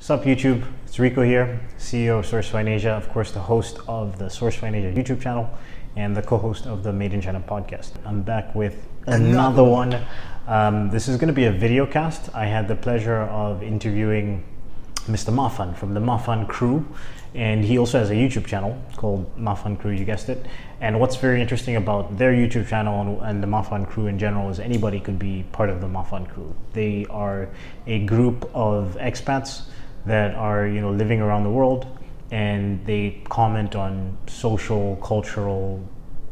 What's up YouTube? It's Rico here, CEO of SourceFind Asia, of course the host of the SourceFind Asia YouTube channel and the co-host of the Made in China podcast. I'm back with another one. This is going to be a video cast. I had the pleasure of interviewing Mr. Mafan from the MAFANcrew, and he also has a YouTube channel called MAFANcrew, you guessed it. And what's very interesting about their YouTube channel and the MAFANcrew in general is anybody could be part of the MAFANcrew. They are a group of expats that are living around the world, and they comment on social, cultural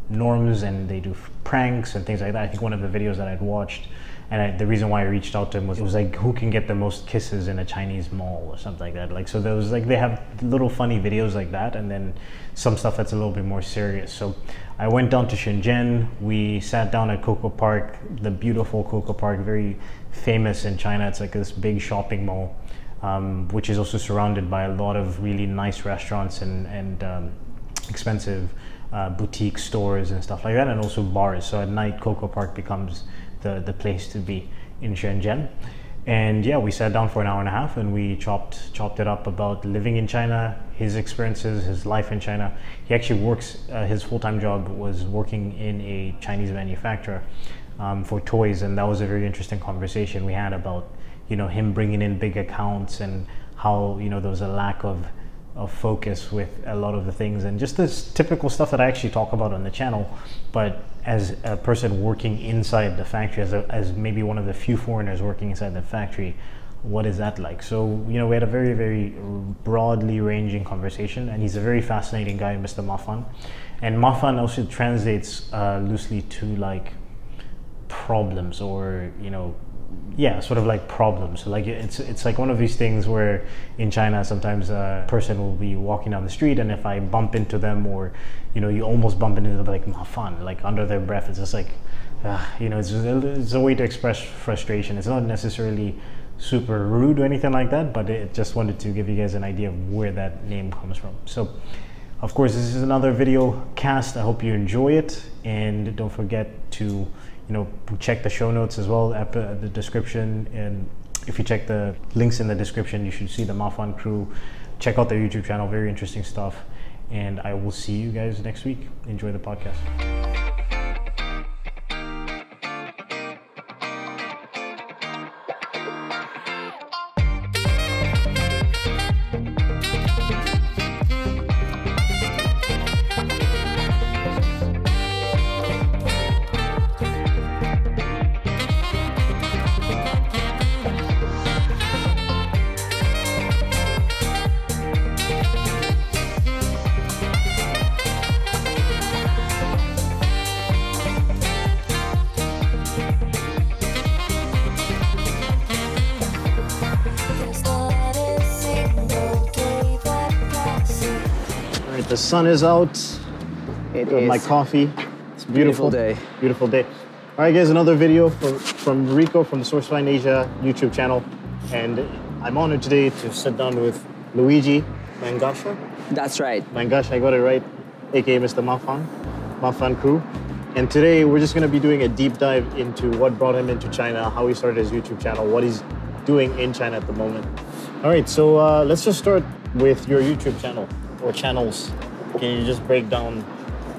norms, and they do pranks and things like that. I think one of the videos that I'd watched, and the reason why I reached out to him was it was like, who can get the most kisses in a Chinese mall or something like that. Like, so there was like, they have little funny videos like that, and then some stuff that's a little bit more serious. So I went down to Shenzhen. We sat down at Coco Park, the beautiful Coco Park, very famous in China. It's like this big shopping mall, which is also surrounded by a lot of really nice restaurants and expensive boutique stores and stuff like that, and also bars. So at night, Coco Park becomes the place to be in Shenzhen. And yeah, we sat down for an hour and a half and we chopped it up about living in China, his experiences, his life in China. He actually works, his full-time job was working in a Chinese manufacturer for toys, and that was a very interesting conversation we had about him bringing in big accounts and how there was a lack of focus with a lot of the things, and just this typical stuff that I actually talk about on the channel. But as a person working inside the factory, as maybe one of the few foreigners working inside the factory, what is that like? So we had a very, very broadly ranging conversation, and he's a very fascinating guy, Mr. Mafan. And Mafan also translates loosely to like problems, or yeah, sort of like problems. So like it's like one of these things where in China sometimes a person will be walking down the street, and if I bump into them, or you almost bump into them, like Mafan, like under their breath, it's just like it's a way to express frustration. It's not necessarily super rude or anything like that, but it just wanted to give you guys an idea of where that name comes from. So of course this is another video cast. I hope you enjoy it, and don't forget to check the show notes as well, at the description. And if you check the links in the description, you should see the MAFANcrew. Check out their YouTube channel, very interesting stuff. And I will see you guys next week. Enjoy the podcast. The sun is out. It is. My coffee. It's beautiful. Beautiful day. Beautiful day. All right, guys, another video from Rico from the SourceFind Asia YouTube channel. And I'm honored today to sit down with Luigi Mangasha. That's right. Mangasha, I got it right, aka Mr. Mafan, MAFANcrew. And today we're just going to be doing a deep dive into what brought him into China, how he started his YouTube channel, what he's doing in China at the moment. All right, so let's just start with your YouTube channel. Or channels. Can you just break down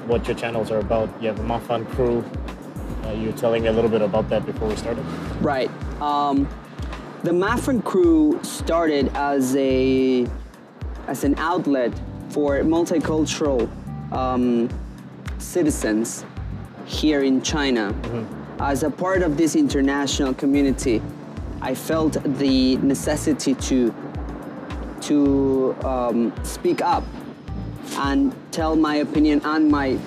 what your channels are about? You have the MAFANcrew. You were telling me a little bit about that before we started. Right. The MAFANcrew started as an outlet for multicultural citizens here in China. Mm-hmm. As a part of this international community, I felt the necessity to speak up and tell my opinion and my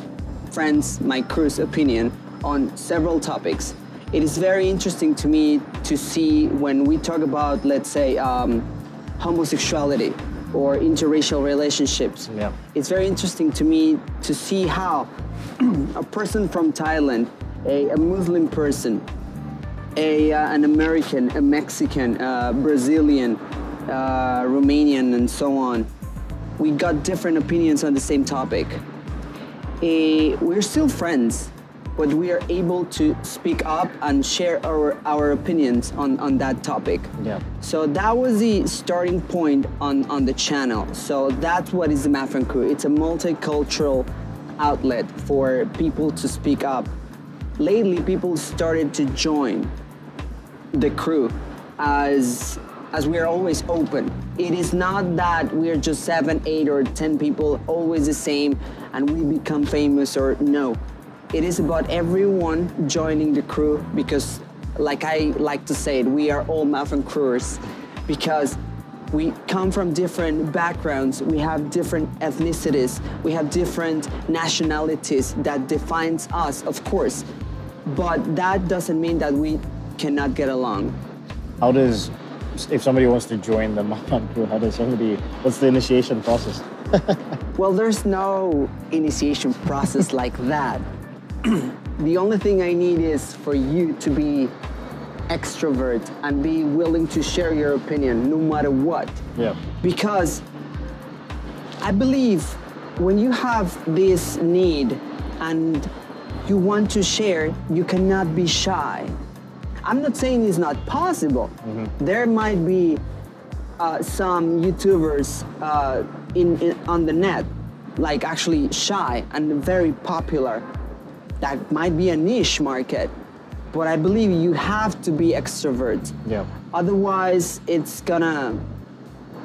friends, my crew's opinion on several topics. It is very interesting to me to see when we talk about, let's say, homosexuality or interracial relationships. Yeah. It's very interesting to me to see how a person from Thailand, a Muslim person, an American, a Mexican, Brazilian, Romanian, and so on, we got different opinions on the same topic. We're still friends. but we are able to speak up and share our opinions on that topic. Yeah. So that was the starting point on the channel. So that's what is the MAFANcrew. It's a multicultural outlet for people to speak up. Lately, people started to join the crew as we are always open. It is not that we're just 7, 8, or 10 people always the same and we become famous, or no. It is about everyone joining the crew, because like I like to say it, we are all MAFANcrewers, because we come from different backgrounds, we have different ethnicities, we have different nationalities that defines us, of course, but that doesn't mean that we cannot get along. How does, if somebody wants to join the MAFANcrew, what's the initiation process? Well, there's no initiation process like that. The only thing I need is for you to be extrovert and be willing to share your opinion no matter what. Yeah. Because I believe when you have this need and you want to share, you cannot be shy. I'm not saying it's not possible. Mm-hmm. There might be some YouTubers on the net, like actually shy and very popular. That might be a niche market, but I believe you have to be extrovert. Yeah. Otherwise, it's gonna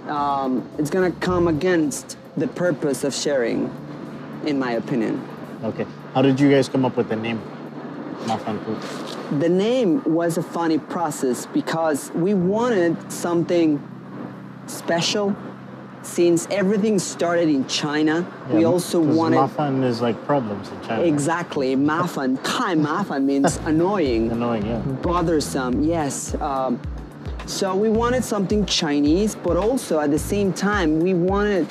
come against the purpose of sharing, in my opinion. Okay. How did you guys come up with the name MAFANcrew? The name was a funny process because we wanted something special. Since everything started in China, yeah, we also wanted... Mafan is like problems in China. Exactly. Mafan. Mafan means annoying. Annoying, yeah. Bothersome, yes. So we wanted something Chinese, but also at the same time, we wanted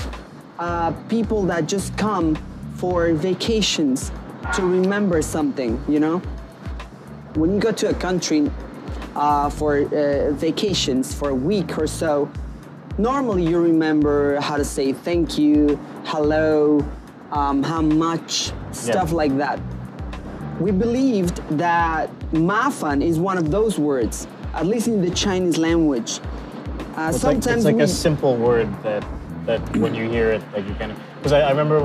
people that just come for vacations to remember something, you know? When you go to a country for vacations for a week or so, normally you remember how to say thank you, hello, how much, stuff like that. We believed that Mafan is one of those words, at least in the Chinese language. Sometimes it's like a simple word that when you hear it, like you kind of... Because I remember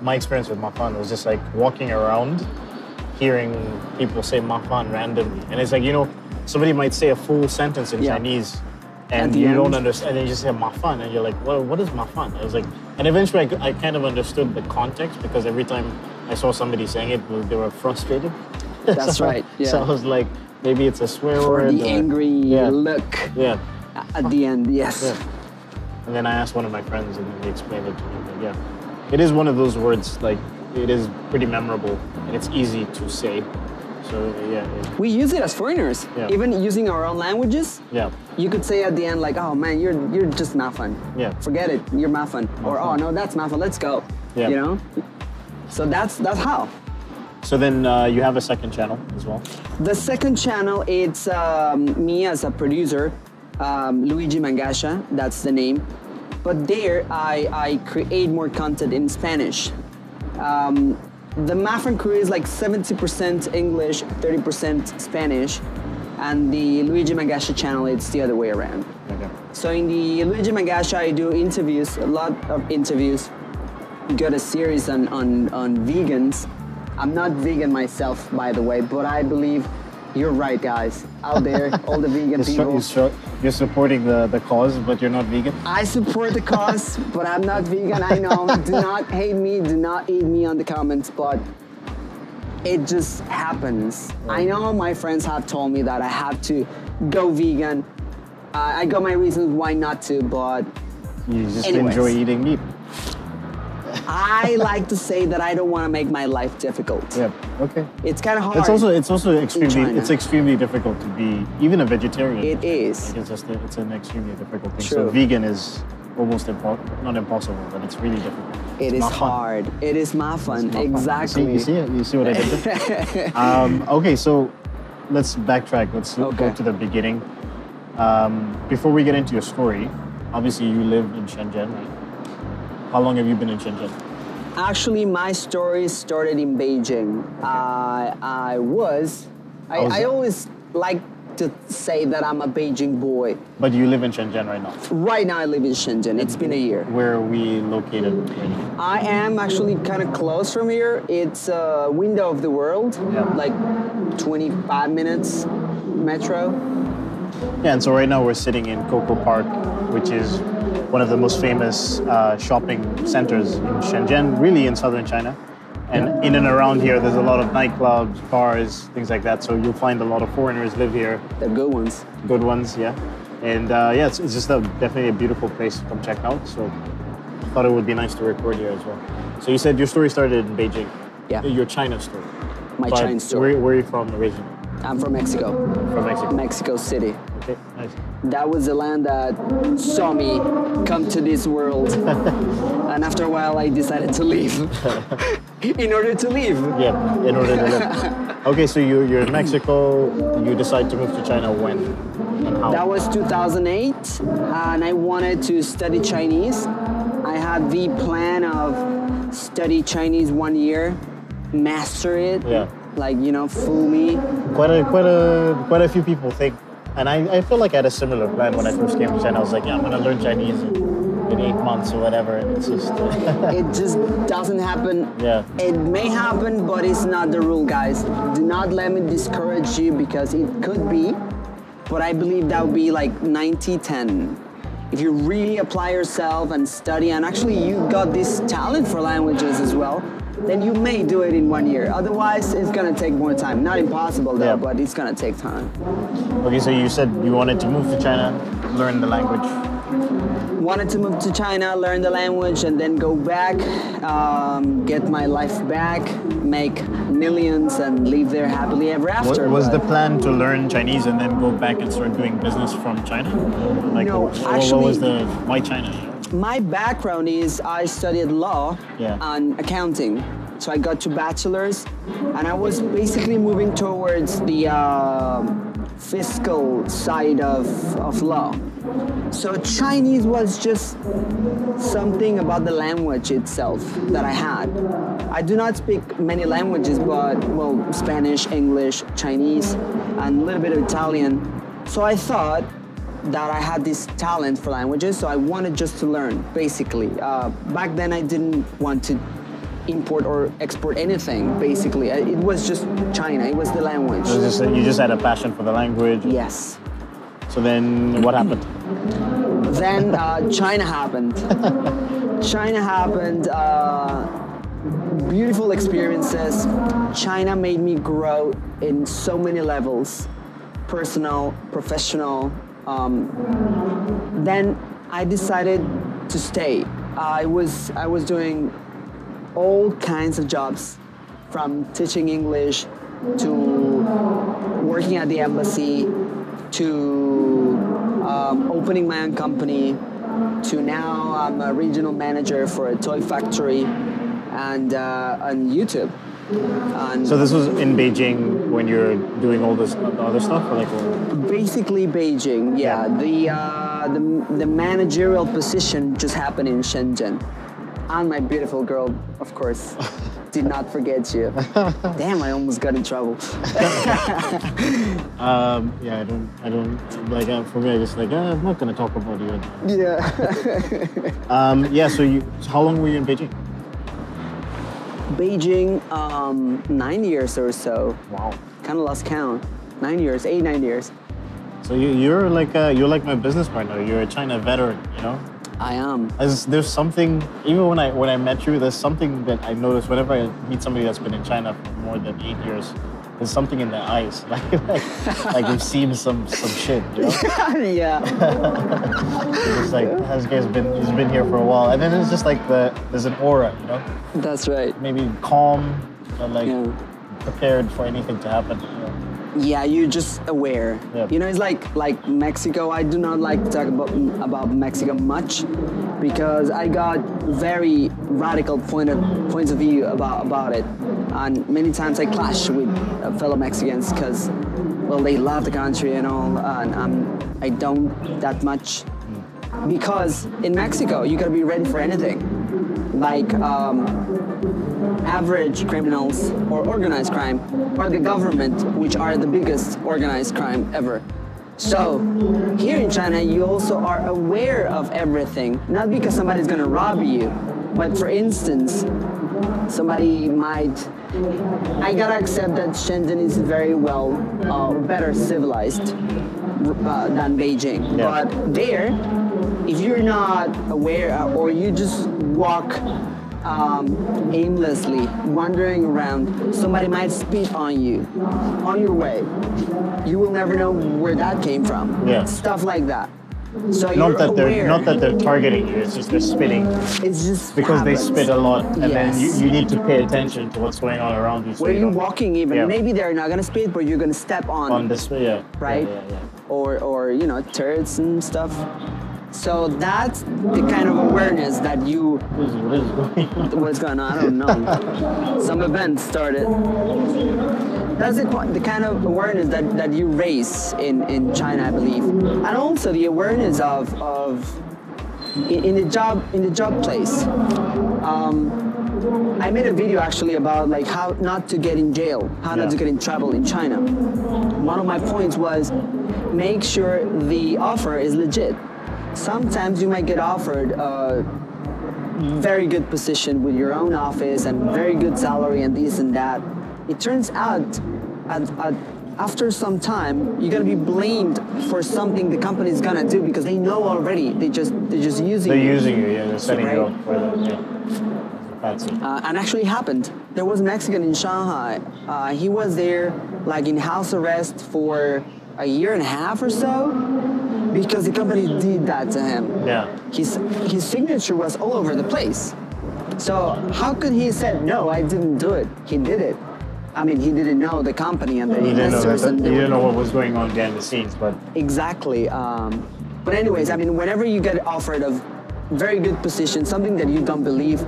my experience with Mafan was just like walking around, hearing people say Mafan randomly. And it's like, you know, somebody might say a full sentence in Chinese, and you don't understand, and then you just say Mafan, and you're like, well, what is Mafan? I was like, and eventually I kind of understood the context, because every time I saw somebody saying it, they were frustrated. That's right, yeah. So I was like, maybe it's a swear word. For the angry look at the end, yes. Yeah. And then I asked one of my friends, and then they explained it to me. But yeah, it is one of those words, like, it is pretty memorable, and it's easy to say. So yeah. We use it as foreigners, even using our own languages. Yeah. You could say at the end like, "Oh man, you're just Mafan. Yeah. Forget it, you're Mafan." Or "Oh no, that's Mafan. Let's go." Yeah. You know. So that's how. So then you have a second channel as well. The second channel, it's me as a producer, Luigi Mangasha. That's the name. But there I create more content in Spanish. The MAFANcrew is like 70% English, 30% Spanish, and the Luigi Mangasha channel, it's the other way around. Okay. So in the Luigi Mangasha, I do interviews, a lot of interviews. Got a series on vegans. I'm not vegan myself, by the way, but I believe you're right, guys, out there, all the vegan people. You're supporting the cause, but you're not vegan? I support the cause, but I'm not vegan, I know. Do not hate me, do not eat me on the comments, but it just happens. I know my friends have told me that I have to go vegan. I got my reasons why not to, but you just enjoy eating meat. I like to say that I don't want to make my life difficult. Yeah. Okay. It's kind of hard. It's also extremely difficult to be even a vegetarian. It is. It's an extremely difficult thing. True. So vegan is almost not impossible, but it's really difficult. It is hard. It is Mafan. Exactly. You see it? You see what I did there? Okay, so let's backtrack. Let's go to the beginning. Before we get into your story, obviously you live in Shenzhen, right? How long have you been in Shenzhen? Actually, my story started in Beijing. I always like to say that I'm a Beijing boy. But you live in Shenzhen right now. Right now I live in Shenzhen. It's been a year. Where are we located right now? I am actually kind of close from here. It's a window of the world, like 25 minutes metro. Yeah, and so right now we're sitting in Coco Park, which is one of the most famous shopping centers in Shenzhen, really in southern China. And in and around here, there's a lot of nightclubs, bars, things like that. So you'll find a lot of foreigners live here. The good ones. Good ones, yeah. And yeah, it's just definitely a beautiful place to come check out. So I thought it would be nice to record here as well. So you said your story started in Beijing. Yeah. Your China story. My China story. Where are you from originally? I'm from Mexico. From Mexico. Mexico City. Okay, nice. That was the land that saw me come to this world. And after a while, I decided to leave. In order to leave. Yeah, in order to live. Okay, so you're in Mexico. You decide to move to China when and how? That was 2008, and I wanted to study Chinese. I had the plan of study Chinese 1 year, master it. Yeah. Like, you know, fool me. Quite a few people think, and I feel like I had a similar plan when I first came to China. I was like, yeah, I'm gonna learn Chinese in 8 months or whatever, and it's just it just doesn't happen. Yeah. It may happen, but it's not the rule, guys. Do not let me discourage you, because it could be, but I believe that would be like 90-10. If you really apply yourself and study, and actually you got this talent for languages as well, then you may do it in 1 year. Otherwise, it's gonna take more time. Not impossible though, but it's gonna take time. Okay, so you said you wanted to move to China, learn the language. Wanted to move to China, learn the language, and then go back, get my life back, make millions, and live there happily ever after. Was the plan to learn Chinese and then go back and start doing business from China? Like, no, actually, why China? My background is I studied law and accounting. So I got 2 bachelors, and I was basically moving towards the fiscal side of law. So Chinese was just something about the language itself that I had. I do not speak many languages, but, well, Spanish, English, Chinese, and a little bit of Italian. So I thought that I had this talent for languages, so I wanted just to learn, basically. Back then, I didn't want to import or export anything, basically. It was just China, it was the language. You just had a passion for the language? Yes. So then what happened? Then China happened. China happened, beautiful experiences. China made me grow in so many levels, personal, professional. Then I decided to stay. I was doing all kinds of jobs, from teaching English to working at the embassy to opening my own company to now I'm a regional manager for a toy factory and on YouTube. And so this was in Beijing when you're doing all this other stuff, or like? Basically Beijing, yeah. The managerial position just happened in Shenzhen. And my beautiful girl, of course, did not forget you. Damn, I almost got in trouble. Yeah, I don't like. For me, I just like I'm not gonna talk about you. Yeah. Yeah. So how long were you in Beijing? Beijing, 9 years or so. Wow. Kind of lost count. 9 years, 8-9 years. So you're like my business partner. You're a China veteran, you know. I am. There's something, even when I met you, there's something that I notice whenever I meet somebody that's been in China for more than 8 years. There's something in their eyes, like you've seen some shit, you know? Yeah. It's like he's been here for a while, and then it's just like there's an aura, you know? That's right. Maybe calm, but like prepared for anything to happen. You know? Yeah, you're just aware. Yep. You know, it's like Mexico. I do not like to talk about Mexico much because I got very radical points of view about it, and many times I clash with fellow Mexicans because, well, they love the country and all, and I don't that much. Because in Mexico, you gotta be ready for anything. like average criminals or organized crime, or the government, which are the biggest organized crime ever. So here in China, you also are aware of everything, not because somebody's gonna rob you, but for instance, somebody might. I gotta accept that Shenzhen is very well, better civilized than Beijing. Yeah. But there, if you're not aware or you just walk aimlessly, wandering around, somebody might spit on you on your way. You will never know where that came from. Yeah. Stuff like that. So Not that they're targeting you. It's just they're spitting. It's just Because they happens. spit a lot, and then Yes. you need to pay attention to what's going on around you. So Where you you're don't- walking, even Yeah. maybe they're not gonna spit, but you're gonna step on this, yeah, right? Yeah. Or you know, turrets and stuff. So that's the kind of awareness that you. What is going on? What's going on? I don't know. Some event started. That's the kind of awareness that you raise in China, I believe, and also the awareness of in the job place. I made a video actually about like how not to get in jail, how not to get in trouble in China. One of my points was make sure the offer is legit. Sometimes you might get offered a very good position with your own office and very good salary and this and that. It turns out after some time you're gonna be blamed for something the company is gonna do because they know already. They're just using They're you. using you, yeah. They're setting Right. you up for that, yeah. That's it. And actually happened. There was a Mexican in Shanghai. He was there like in house arrest for a year and a half or so because the company did that to him. Yeah. His signature was all over the place. So how could he say, no, I didn't do it? He did it. I mean, he didn't know the company and the He didn't know investors. that. He didn't know what was going on behind the scenes, but Exactly. But anyways, I mean, whenever you get offered a very good position, something that you don't believe,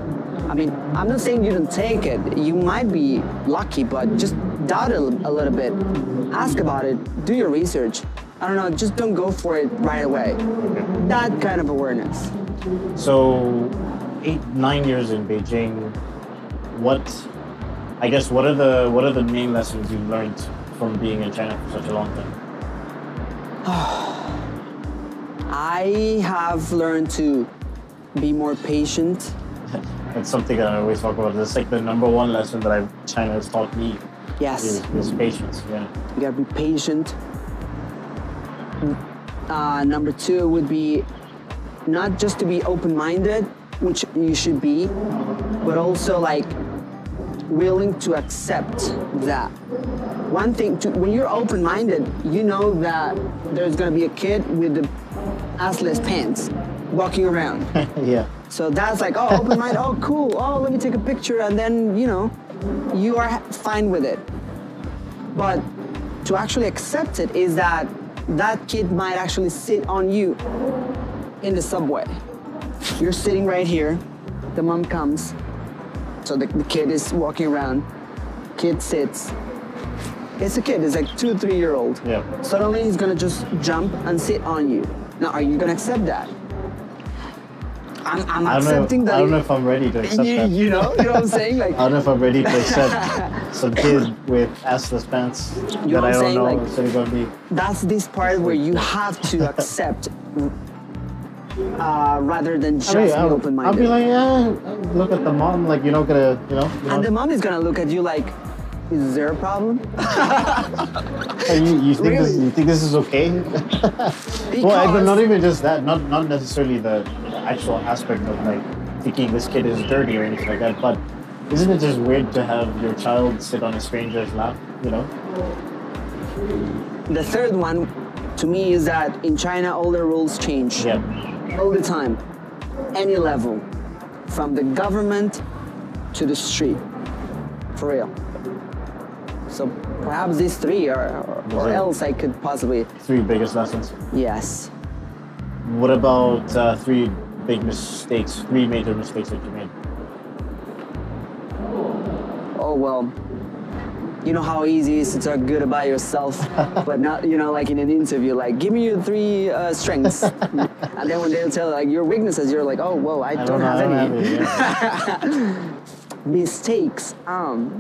I mean, I'm not saying you don't take it. You might be lucky, but just doubt it a little bit. Ask about it. Do your research. I don't know, just don't go for it right away. That kind of awareness. so 8-9 years in Beijing, what are the main lessons you learned from being in China for such a long time? I have learned to be more patient. That's something that I always talk about. That's like the number one lesson that China has taught me Yes. is patience. Yeah. You gotta be patient. Number two would be not just to be open-minded, which you should be, but also like willing to accept that. One thing, when you're open-minded, you know that there's gonna be a kid with the assless pants walking around. Yeah. So that's like, oh, open-minded, oh, cool, oh, let me take a picture, and then, you know, you are fine with it. But to actually accept it is that that kid might actually sit on you in the subway. You're sitting right here, the mom comes, so the kid is walking around, kid sits. It's a kid, it's like 2 or 3 year old. Yeah. Suddenly he's gonna just jump and sit on you. Now, are you gonna accept that? I'm accepting that. I don't know if I'm ready to accept that. You know what I'm saying? Like, I don't know if I'm ready to accept some kid with assless pants You know that what I I'm don't saying? know Like- is going to be. that's this part where you have to accept rather than just be I'll open-minded. be like, yeah, look at the mom, like you're not gonna, and the mom is gonna look at you like, is there a problem? you think Really? you think this is okay? Well, but not even just that, not necessarily the actual aspect of like thinking this kid is dirty or anything like that, but isn't it just weird to have your child sit on a stranger's lap, The third one, to me, is that in China, all the rules change. Yeah. All the time. Any level. From the government to the street. For real. So perhaps these three, or Yeah. else I could possibly... 3 biggest lessons. Yes. What about 3 big mistakes, 3 major mistakes that you made? Oh, well. you know how easy it is to talk good about yourself, but not, you know, like in an interview, like, give me your 3 strengths. And then when they'll tell like your weaknesses, you're like, oh, well, I don't have any. Yeah. Mistakes.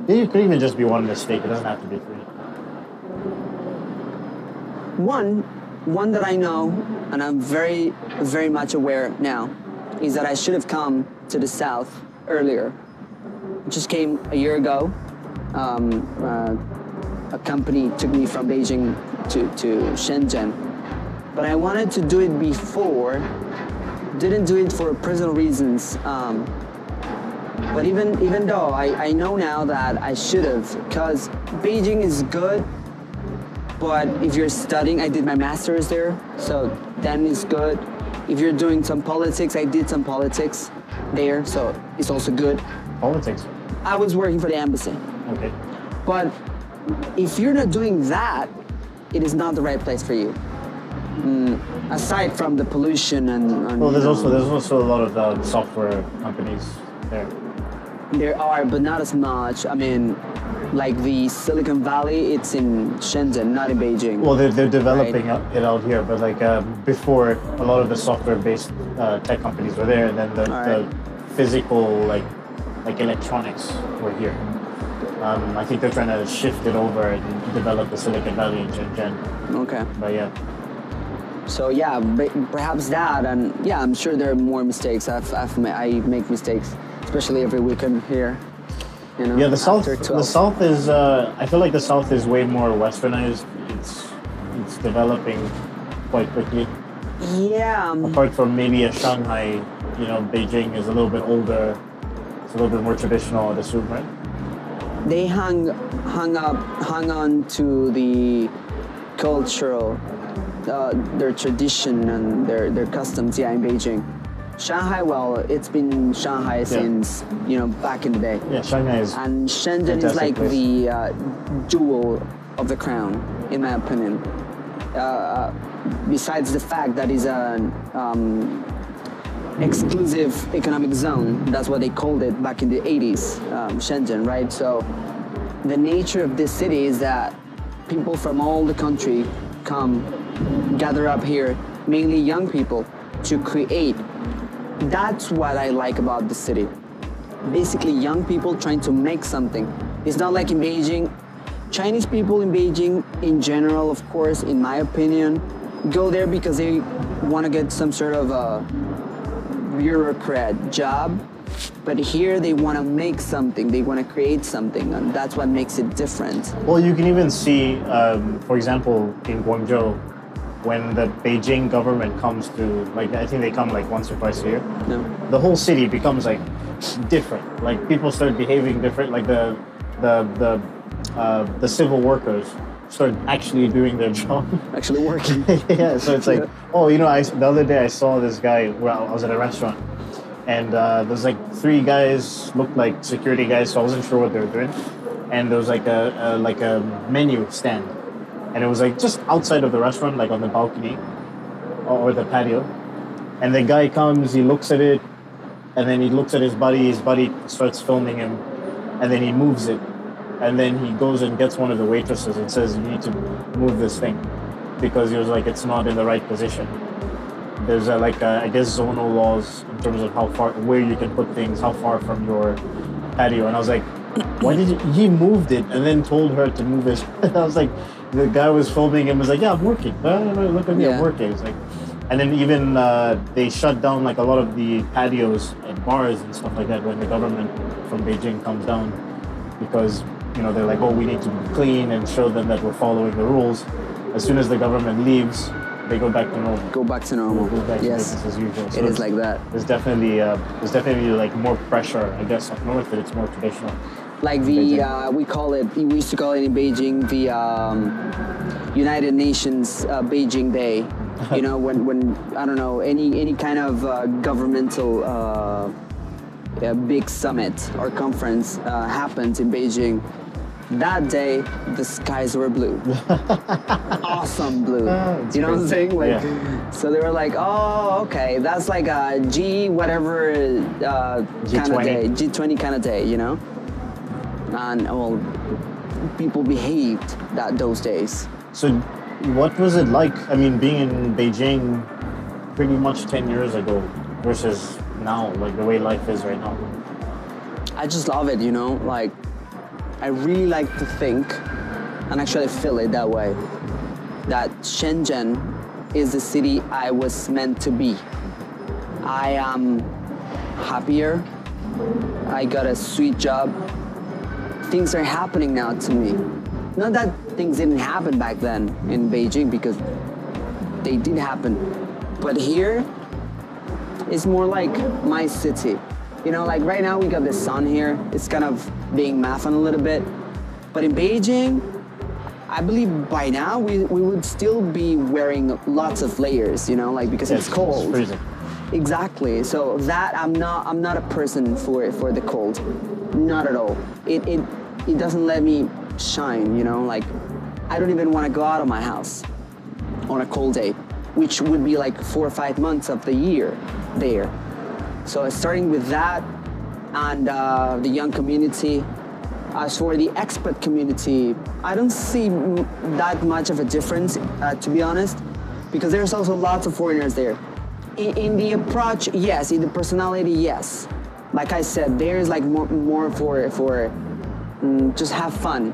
It could even just be one mistake. It doesn't have to be 3. One that I know, and I'm very, very much aware now, is that I should have come to the South earlier. I just came a year ago. A company took me from Beijing to Shenzhen, but I wanted to do it before. Didn't do it for personal reasons. But even though I know now that I should have, because Beijing is good. But if you're studying, I did my master's there, so then it's good. If you're doing some politics, I did some politics there, so it's also good. Politics? I was working for the embassy. Okay. But if you're not doing that, it is not the right place for you. Aside from the pollution and well, there's also a lot of software companies there. There are, but not as much. I mean, like the Silicon Valley, it's in Shenzhen, not in Beijing. Well, they're developing it out here, but like before, a lot of the software-based tech companies were there, and then the physical, like electronics were here. I think they're trying to shift it over and develop the Silicon Valley in Shenzhen. Okay. But yeah. So yeah, perhaps that, and yeah, I'm sure there are more mistakes. I make mistakes, especially every weekend here. You know, yeah, the South is. I feel like the South is way more westernized. It's developing quite quickly. Yeah. Apart from maybe a Shanghai, you know, Beijing is a little bit older. It's a little bit more traditional, I'd assume, right? They hung on to the cultural, their tradition and their customs. Yeah, in Beijing. Shanghai, well, it's been Shanghai since, you know, back in the day. Yeah, Shanghai is. And Shenzhen is like place. the jewel of the crown, in my opinion. Besides the fact that it's an exclusive economic zone, that's what they called it back in the 80s, Shenzhen, right? So the nature of this city is that people from all the country gather up here, mainly young people, to create. That's what I like about the city. Basically, young people trying to make something. It's not like in Beijing. Chinese people in Beijing, in general, of course, in my opinion, go there because they want to get some sort of a bureaucrat job. But here, they want to make something. They want to create something, and that's what makes it different. Well, you can even see, for example, in Guangzhou, when the Beijing government comes to, like, I think they come like once or twice a year, the whole city becomes like different. Like people start behaving different. Like the civil workers start actually doing their job. Actually working. Yeah, so it's like, oh, you know, the other day I saw this guy, I was at a restaurant, and there's like 3 guys, looked like security guys, so I wasn't sure what they were doing. And there was like a menu stand. And it was like just outside of the restaurant, like on the balcony or the patio. And the guy comes, he looks at it, and then he looks at his buddy starts filming him, and then he moves it. And then he goes and gets one of the waitresses and says, you need to move this thing, because he was like, it's not in the right position. There's I guess zonal laws in terms of where you can put things, how far from your patio. And I was like, why did he moved it and then told her to move it? I was like, the guy was filming him was like, yeah, I'm working. Look at me, I'm working. It's like, and then even they shut down like a lot of the patios and bars and stuff like that when the government from Beijing comes down, because, you know, they're like, oh, we need to be clean and show them that we're following the rules. As soon as the government leaves, they go back to normal. Go back to normal. Go back to business as usual. So it is like that. There's definitely like more pressure, I guess, up north, that it's more traditional. Like we used to call it in Beijing the United Nations Beijing Day. You know, when I don't know, any kind of governmental big summit or conference happens in Beijing. That day, the skies were blue. Awesome blue. You know what I'm saying? Like, so they were like, oh, okay, that's like a G whatever kind of day, G20 kind of day, you know? And well, people behaved those days. So what was it like? I mean, being in Beijing pretty much 10 years ago versus now, like the way life is right now. I just love it, you know, like I really like to think, and actually I feel it that way, that Shenzhen is the city I was meant to be. I am happier, I got a sweet job, things are happening now to me. Not that things didn't happen back then in Beijing, because they did happen, but here it's more like my city. You know, like right now we got the sun here, it's kind of being Mafan a little bit, but in Beijing, I believe by now we would still be wearing lots of layers, you know, like because it's cold. It's freezing. Exactly. So that I'm not a person for the cold, not at all. It doesn't let me shine, you know. Like I don't even want to go out of my house on a cold day, which would be like 4 or 5 months of the year there. So starting with that and the young community. As for the expat community, I don't see that much of a difference, to be honest, because there's also lots of foreigners there. In the approach, yes. In the personality, yes. Like I said, there's like more for just have fun,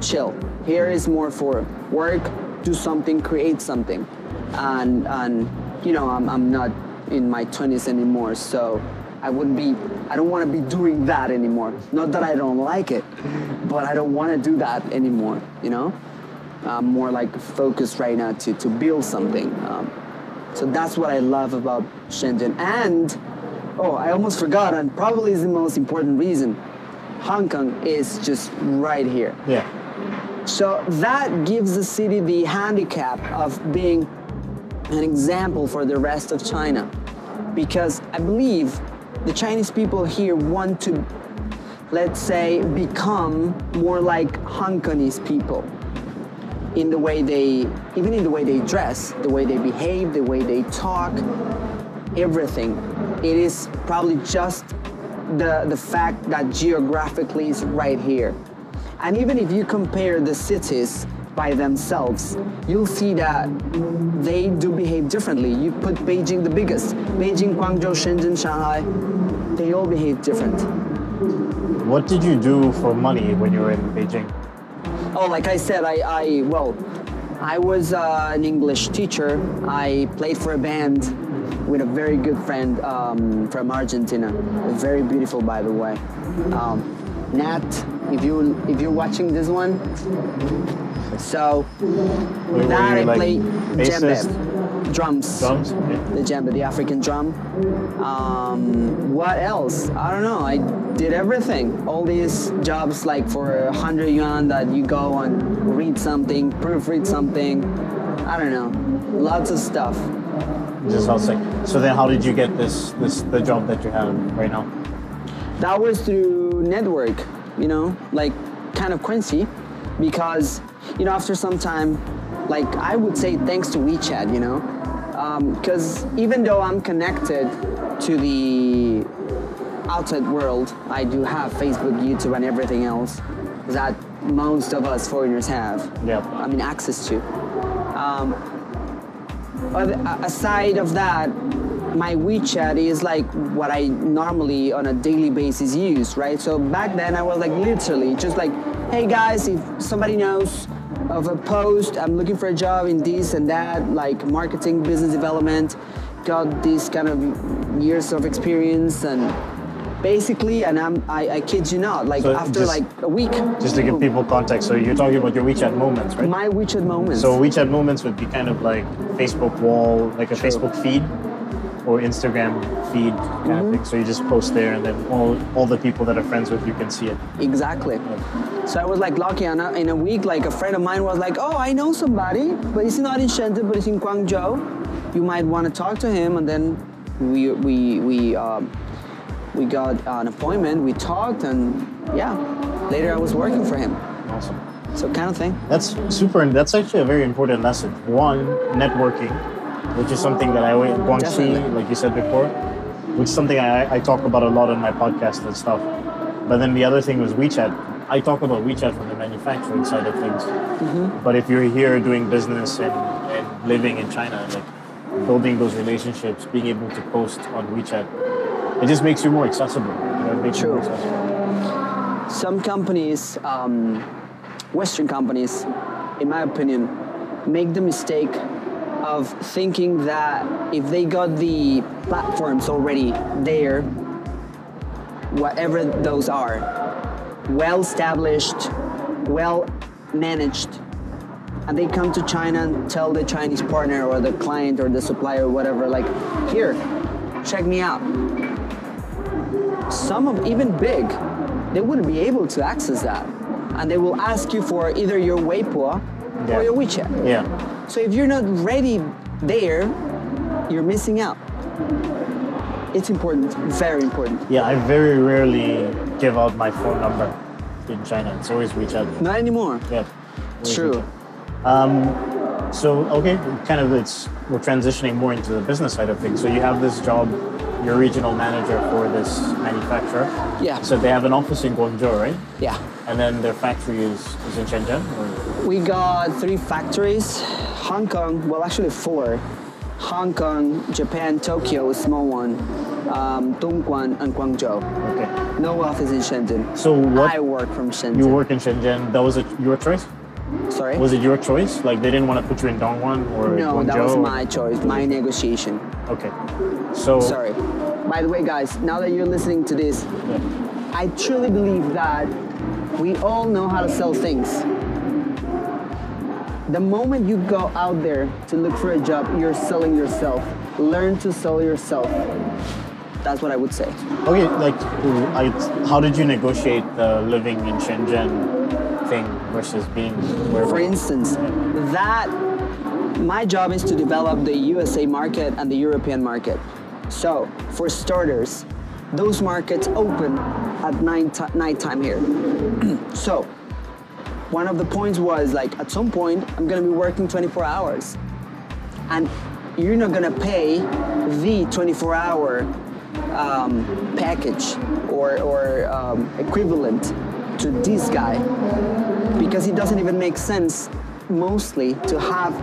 chill. Here is more for work, do something, create something, and you know, I'm not in my 20s anymore, so I don't want to be doing that anymore. Not that I don't like it, but I don't want to do that anymore, you know? I'm more like focused right now to build something. So that's what I love about Shenzhen. And, oh, I almost forgot, and probably is the most important reason. Hong Kong is just right here. Yeah. So that gives the city the handicap of being an example for the rest of China. Because I believe the Chinese people here want to, let's say, become more like Hong Kongese people in the way even in the way they dress, the way they behave, the way they talk, everything. It is probably just the fact that geographically it's right here. And even if you compare the cities by themselves, you'll see that they do behave differently. You put Beijing the biggest, Beijing, Guangzhou, Shenzhen, Shanghai, they all behave different. What did you do for money when you were in Beijing? Oh, like I said, I was an English teacher. I played for a band with a very good friend from Argentina. Very beautiful, by the way. Nat, if you're watching this one. So with that I play djembe, drums. Drums? Okay. The djembe, the African drum. What else? I don't know. I did everything. All these jobs like for 100 yuan that you go and read something, proofread something. I don't know. Lots of stuff. Just how sick. So then how did you get the job that you have right now? That was through network, you know, like kind of Quincy, because, you know, after some time, like I would say thanks to WeChat, you know, because even though I'm connected to the outside world, I do have Facebook, YouTube, and everything else that most of us foreigners have. Yeah. I mean, access to. But aside of that, my WeChat is like what I normally on a daily basis use, right? So back then I was like literally just like, hey guys, if somebody knows of a post, I'm looking for a job in this and that, like marketing, business development, got this kind of years of experience, and basically, and I kid you not, like so after like a week. Just to give people context, so you're talking about your WeChat moments, right? My WeChat moments. So WeChat moments would be kind of like Facebook wall, like a Facebook feed, or Instagram feed kind of thing. So you just post there, and then all the people that are friends with you can see it. Exactly. Yeah. So I was like lucky, and in a week, like a friend of mine was like, oh, I know somebody, but he's not in Shenzhen, but he's in Guangzhou. You might want to talk to him, and then we got an appointment, we talked, and yeah, later I was working for him. Awesome. So kind of thing. That's super, and that's actually a very important lesson. One, networking, which is something that I always, Guangxi, like you said before, which is something I talk about a lot on my podcast and stuff. But then the other thing was WeChat. I talk about WeChat from the manufacturing side of things, but if you're here doing business and living in China, like building those relationships, being able to post on WeChat, it just makes you more accessible. You know, it makes you more accessible. Some companies, Western companies, in my opinion, make the mistake of thinking that if they got the platforms already there, whatever those are, well established, well managed, and they come to China and tell the Chinese partner or the client or the supplier or whatever, like, here, check me out. Some of even big, they wouldn't be able to access that. And they will ask you for either your Weibo or your WeChat. Yeah. So if you're not ready there, you're missing out. It's important, very important. Yeah, I very rarely give out my phone number in China. It's always WeChat. Not anymore. Yeah. True. So, okay, we're transitioning more into the business side of things. So you have this job, you're regional manager for this manufacturer. Yeah. So they have an office in Guangzhou, right? Yeah. And then their factory is in Shenzhen? Or? We got 3 factories. Hong Kong, well actually 4. Hong Kong, Japan, Tokyo, a small one, Dongguan and Guangzhou. Okay. No office in Shenzhen. So what? I work from Shenzhen. You work in Shenzhen. That was your choice? Sorry? Was it your choice? Like they didn't want to put you in Dongguan or No, Guangzhou? that was my choice, my negotiation. Okay. So. Sorry. By the way, guys, now that you're listening to this, I truly believe that we all know how to sell things. The moment you go out there to look for a job, you're selling yourself. Learn to sell yourself. That's what I would say. Okay, like, how did you negotiate the living in Shenzhen thing versus being wherever? For instance, my job is to develop the USA market and the European market. So, for starters, those markets open at nighttime here. So, one of the points was like, at some point, I'm gonna be working 24 hours. And you're not gonna pay the 24-hour package or equivalent to this guy, because it doesn't even make sense mostly to have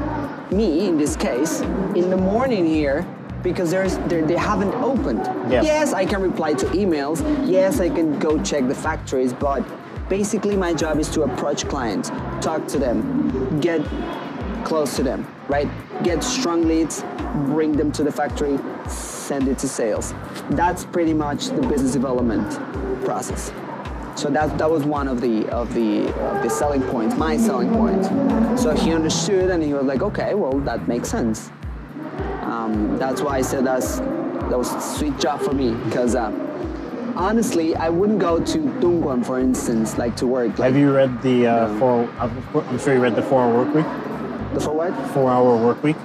me, in this case, in the morning here, because they haven't opened. Yeah. Yes, I can reply to emails. Yes, I can go check the factories, but basically my job is to approach clients, talk to them, get close to them, right? Get strong leads, bring them to the factory, send it to sales. That's pretty much the business development process. So that was one of the selling points, my selling point. So he understood and he was like, okay, well, that makes sense. That's why I said that was a sweet job for me, because honestly, I wouldn't go to Dongguan, for instance, like to work. Like, have you read the I'm sure you read the 4-Hour Work Week? The for what? 4-Hour Work Week?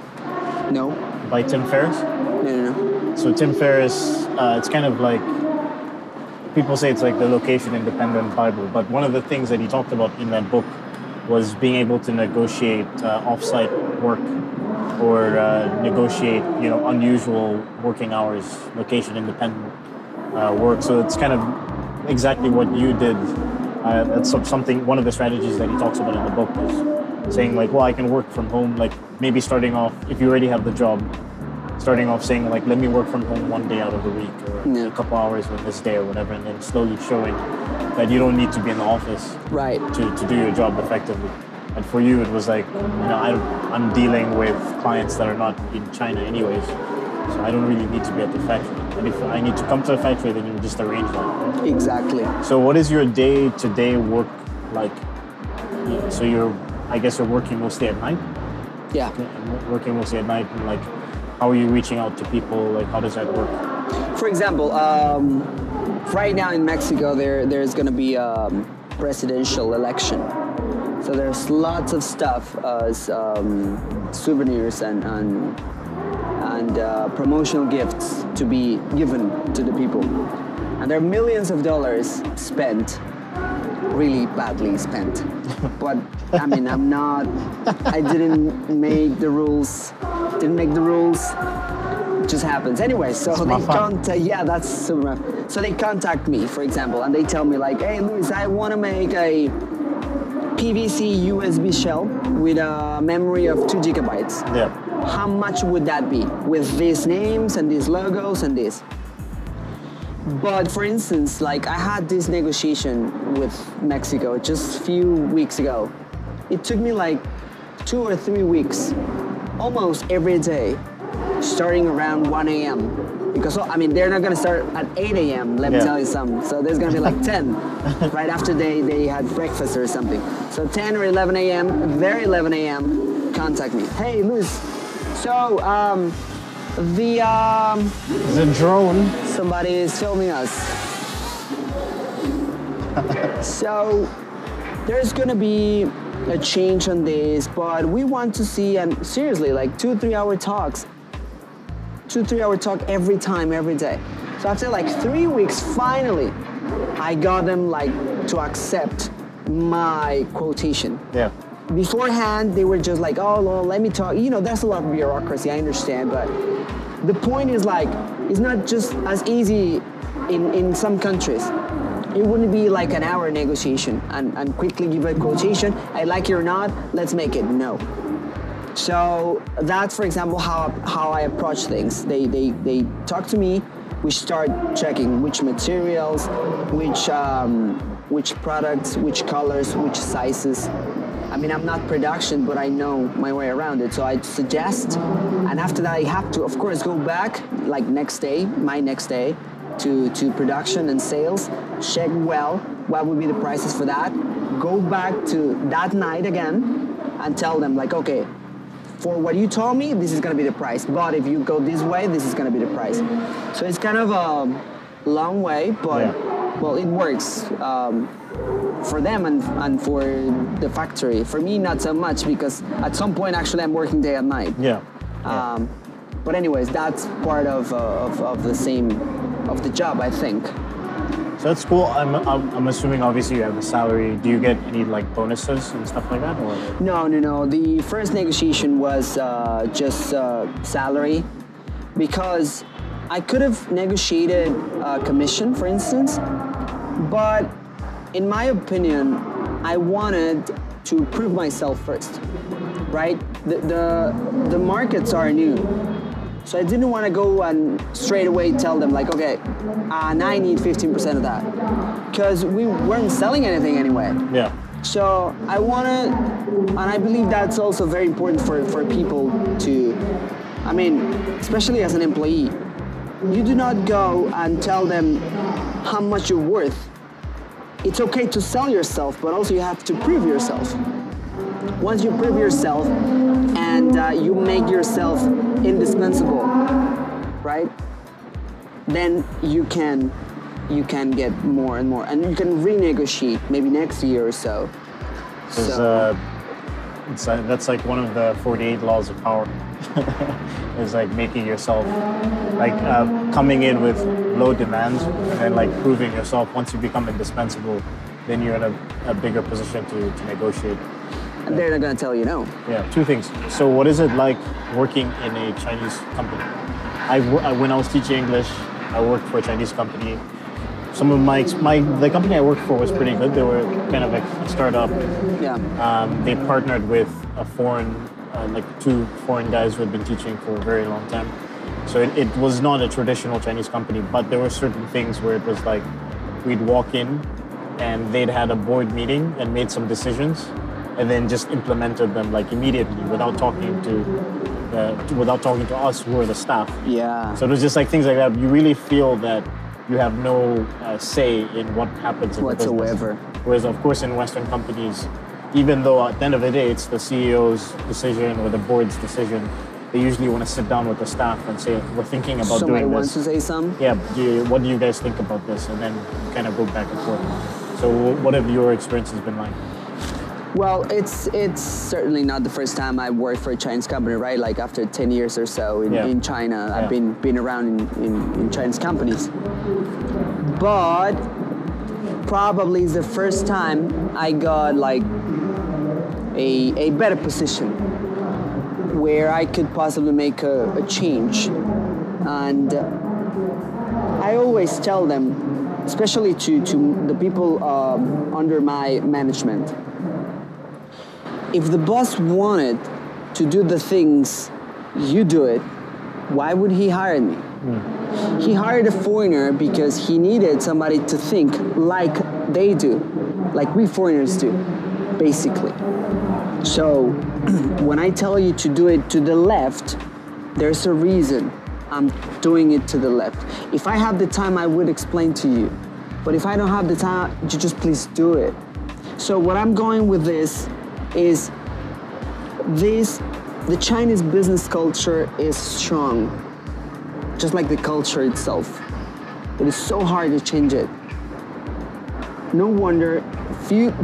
No. By Tim Ferriss? No. So Tim Ferriss, it's kind of like, people say it's like the location-independent Bible, but one of the things that he talked about in that book was being able to negotiate off-site work or negotiate, unusual working hours, location-independent work. So it's kind of exactly what you did. That's something. One of the strategies that he talks about in the book is saying like, well, I can work from home. Like maybe starting off, if you already have the job, starting off saying like, let me work from home one day out of the week or a couple hours on this day or whatever, and then slowly showing that you don't need to be in the office to do your job effectively. And for you, it was like, I'm dealing with clients that are not in China anyways, so I don't really need to be at the factory. And if I need to come to the factory, then you just arrange that. Right? Exactly. So what is your day-to-day work like? So I guess you're working mostly at night? Yeah. Working mostly at night, and like, how are you reaching out to people? Like, how does that work? For example, right now in Mexico, there's going to be a presidential election. So there's lots of stuff as souvenirs and promotional gifts to be given to the people. And there are millions of dollars spent, really badly spent. But I mean, I didn't make the rules, just happens. Anyway, so It's they Mafan. contact, yeah, that's super. So they contact me, for example, and they tell me like, hey, Luis, I want to make a PVC USB shell with a memory of 2 gigabytes. Yeah. How much would that be with these names and these logos and this? But for instance, like I had this negotiation with Mexico just a few weeks ago. It took me like 2 or 3 weeks, almost every day, starting around 1 a.m. Because, I mean, they're not gonna start at 8 a.m., let me tell you something. So there's gonna be like 10, right after they had breakfast or something. So 10 or 11 a.m., very 11 a.m., contact me. Hey, Luis, so The drone. somebody is filming us. So there's gonna be a change on this, but we want to see, and seriously, like 2-3 hour talks. 2-3 hour talk every time, every day. So after like 3 weeks, finally, I got them like to accept my quotation. Yeah. Beforehand, they were just like, oh, well, let me talk. You know, there's a lot of bureaucracy, I understand, but the point is like, it's not just as easy in some countries. It wouldn't be like an hour negotiation and quickly give a quotation. I like it or not, let's make it. No. So that's, for example, how I approach things. They talk to me. We start checking which materials, which products, which colors, which sizes. I mean, I'm not production, but I know my way around it. So I suggest, and after that, I have to, of course, go back like my next day, to production and sales. Check well what would be the prices for that. Go back to that night again, and tell them like, okay, for what you told me, this is gonna be the price. But if you go this way, this is gonna be the price. So it's kind of a long way, but well, it works for them and for the factory. For me, not so much, because at some point, actually, I'm working day and night. Yeah. But anyways, that's part of the job, I think. So that's cool. I'm assuming obviously you have a salary. Do you get any like bonuses and stuff like that, or? No. The first negotiation was just salary, because I could have negotiated a commission, for instance, but in my opinion, I wanted to prove myself first, right? The markets are new. So I didn't want to go and straight away tell them like, okay, and I need 15% of that, because we weren't selling anything anyway. Yeah. So I wanted, and I believe that's also very important for people to, I mean, especially as an employee, you do not go and tell them how much you're worth. It's okay to sell yourself, but also you have to prove yourself. Once you prove yourself and you make yourself indispensable, right? Then you can get more and more, and you can renegotiate maybe next year or so. That's like one of the 48 laws of power. Is like making yourself, like coming in with low demands and then like proving yourself. Once you become indispensable, then you're in a bigger position to negotiate. And they're not gonna tell you no. Yeah, 2 things. So what is it like working in a Chinese company? When I was teaching English, I worked for a Chinese company. Some of the company I worked for was pretty good. They were kind of like a startup. Yeah. They partnered with a foreign, like 2 foreign guys who had been teaching for a very long time. So it was not a traditional Chinese company, but there were certain things where it was like we'd walk in and they'd had a board meeting and made some decisions, and then just implemented them like immediately without talking to us who are the staff. Yeah. So it was just like things like that. You really feel that you have no say in what happens in whatsoever. the business. Whereas, of course, in Western companies, even though at the end of the day it's the CEO's decision or the board's decision, they usually want to sit down with the staff and say, we're thinking about Somebody doing wants this. to say something? Yeah, what do you guys think about this? And then kind of go back and forth. So what have your experiences been like? Well, it's certainly not the first time I worked for a Chinese company, right? Like after 10 years or so in China, I've been around in Chinese companies. But probably it's the first time I got like a better position where I could possibly make a change And I always tell them, especially to the people under my management, if the boss wanted to do the things you do it, why would he hire me? He hired a foreigner because he needed somebody to think like they do, like we foreigners do, basically. So when I tell you to do it to the left, there's a reason I'm doing it to the left. If I have the time, I would explain to you. But if I don't have the time, you just please do it. So what I'm going with this is the Chinese business culture is strong, just like the culture itself. It is so hard to change it. No wonder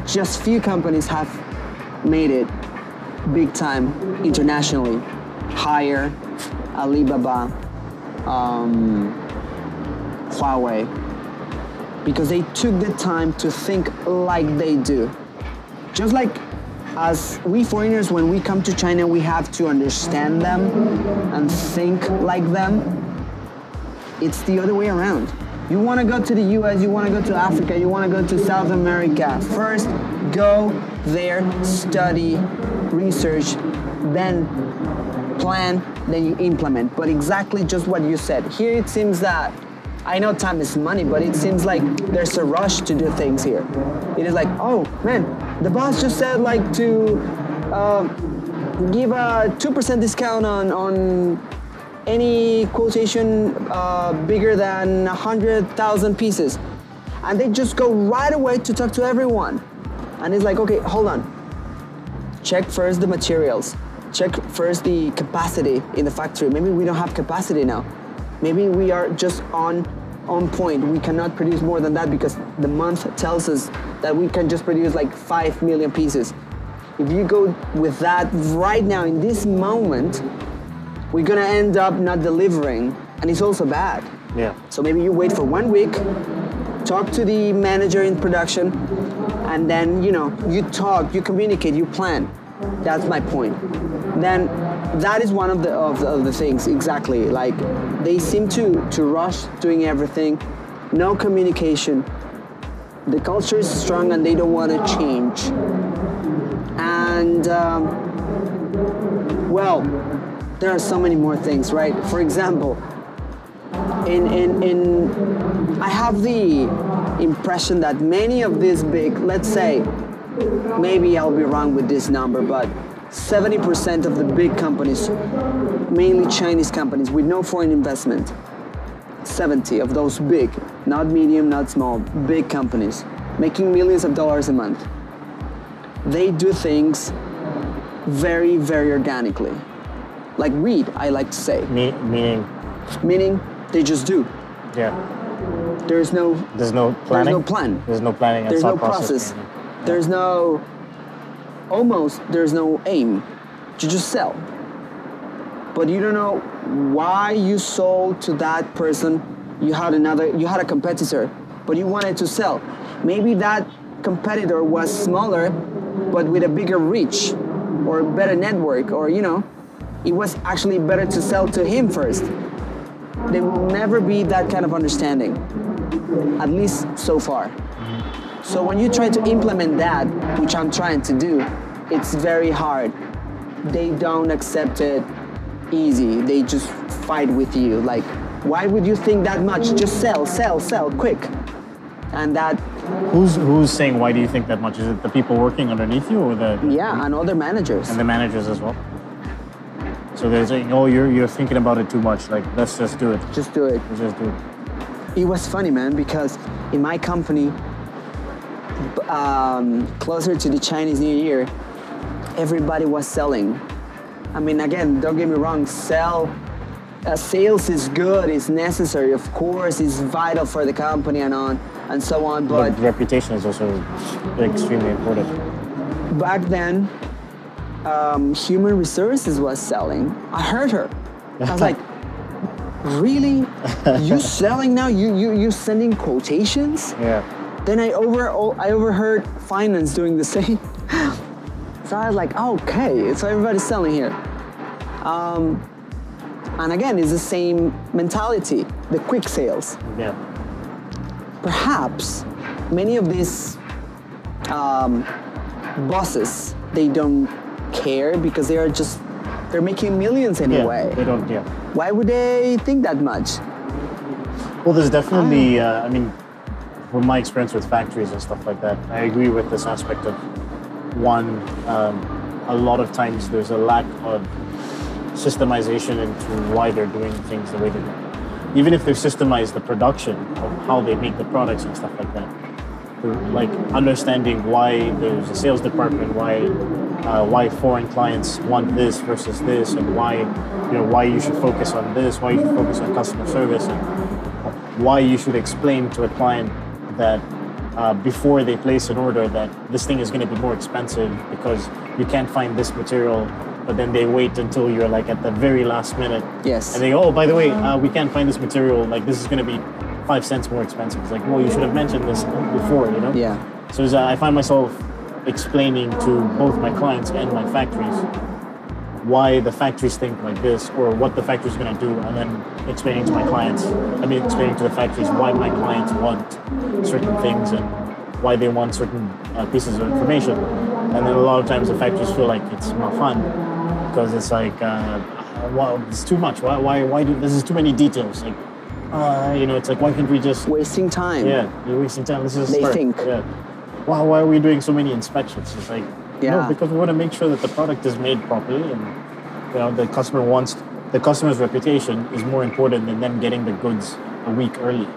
just few companies have made it big time internationally. Haier, Alibaba, Huawei, because they took the time to think like they do. Just like as we foreigners, when we come to China, we have to understand them and think like them. It's the other way around. You want to go to the US, you want to go to Africa, you want to go to South America. First, go there, study, research, then plan, then you implement. But exactly just what you said. Here it seems that, I know time is money, but it seems like there's a rush to do things here. It is like, oh man, the boss just said like to give a 2% discount on any quotation bigger than 100,000 pieces. And they just go right away to talk to everyone. And it's like, okay, hold on. Check first the materials. Check first the capacity in the factory. Maybe we don't have capacity now. Maybe we are just on point. We cannot produce more than that because the month tells us that we can just produce like 5 million pieces. If you go with that right now in this moment, we're gonna end up not delivering, and it's also bad. Yeah. So maybe you wait for 1 week, talk to the manager in production, and then you talk, you communicate, you plan. That's my point. Then that is one of the things exactly. Like they seem to rush doing everything, no communication. The culture is strong and they don't want to change. And well, there are so many more things, right? For example, I have the impression that many of these big, let's say, maybe I'll be wrong with this number, but 70% of the big companies, mainly Chinese companies with no foreign investment, 70 of those big, not medium, not small, big companies, making millions of dollars a month, they do things very, very organically. Like weed, I like to say. Meaning they just do. Yeah. There's no planning. There's no plan. There's no planning. There's no process. There's no aim. You just sell. But you don't know why you sold to that person. You had a competitor, but you wanted to sell. Maybe that competitor was smaller, but with a bigger reach or better network, or it was actually better to sell to him first. There will never be that kind of understanding, at least so far. So when you try to implement that, which I'm trying to do, it's very hard. They don't accept it easy. They just fight with you. Like, why would you think that much? Just sell, quick. And that... Who's saying why do you think that much? Is it the people working underneath you or the... Yeah, and other managers. And the managers as well. So they're saying, oh, you're thinking about it too much. Like, let's just do it. Just do it. Let's just do it. It was funny, man, because in my company, closer to the Chinese New Year, everybody was selling. I mean, again, don't get me wrong, sales is good, it's necessary, of course, it's vital for the company and so on, but reputation is also extremely important. Back then, human resources was selling. I heard her. I was like, really? You selling now? You sending quotations? Yeah. Then I overheard finance doing the same. So I was like, okay, so everybody's selling here. And again, it's the same mentality, the quick sales. Yeah. Perhaps many of these bosses, they don't care because they're making millions anyway. Yeah, they don't, yeah. Why would they think that much? Well, there's definitely, I mean, from my experience with factories and stuff like that, I agree with this aspect of one, a lot of times there's a lack of systemization into why they're doing things the way they do. Even if they've systemized the production of how they make the products and stuff like that, like understanding why there's a sales department, why foreign clients want this versus this, and why you should focus on this, why you should focus on customer service, and why you should explain to a client that before they place an order that this thing is going to be more expensive because you can't find this material, but then they wait until you're like at the very last minute. Yes. And they go, oh, by the way, we can't find this material, like this is going to be 5 cents more expensive. It's like, well, you should have mentioned this before, you know? Yeah. So I find myself explaining to both my clients and my factories why the factories think like this or what the factory is going to do, and then explaining to my clients, explaining to the factories why my clients want certain things and why they want certain pieces of information. And then a lot of times the factories feel like it's Mafan because it's like, well, it's thy much. Why do this is too many details? Like, it's like, why can't we just wasting time? Yeah, you're wasting time. Let's just they start. think. Yeah. Why are we doing so many inspections? It's like, yeah. No, because we want to make sure that the product is made properly, and the customer's reputation is more important than them getting the goods a week early.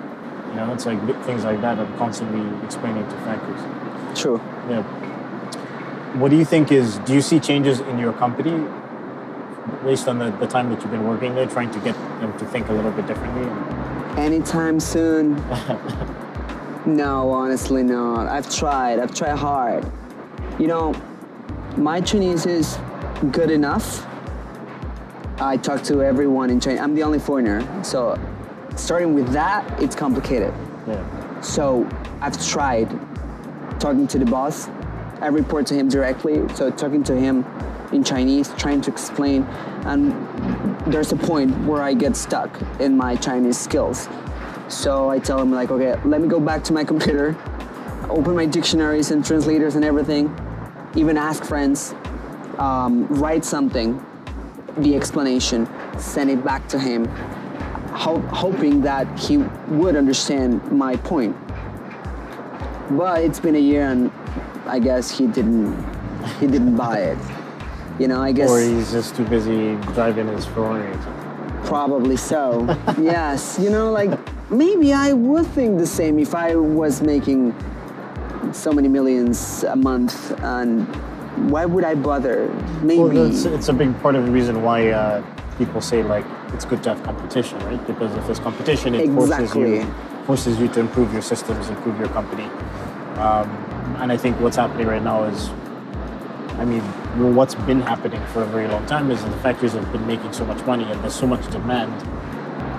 It's like things like that I'm constantly explaining to factories. True. Yeah. What do you think do you see changes in your company based on the time that you've been working there, trying to get them to think a little bit differently? Anytime soon. No, honestly not. I've tried hard. My Chinese is good enough. I talk to everyone in China. I'm the only foreigner, so starting with that, it's complicated. Yeah. So I've tried talking to the boss. I report to him directly, so talking to him in Chinese, trying to explain, and there's a point where I get stuck in my Chinese skills. So I tell him like, okay, let me go back to my computer, open my dictionaries and translators and everything, even ask friends, write something, the explanation, send it back to him, hoping that he would understand my point. But it's been a year and I guess he didn't buy it. I guess. Or he's just too busy driving his Ferrari. Probably so. Yes, maybe I would think the same if I was making so many millions a month, and why would I bother? Maybe. Well, it's a big part of the reason why people say like it's good to have competition, right? Because if there's competition, it forces you to improve your systems, improve your company. And I think what's happening right now is, what's been happening for a very long time is that the factories have been making so much money and there's so much demand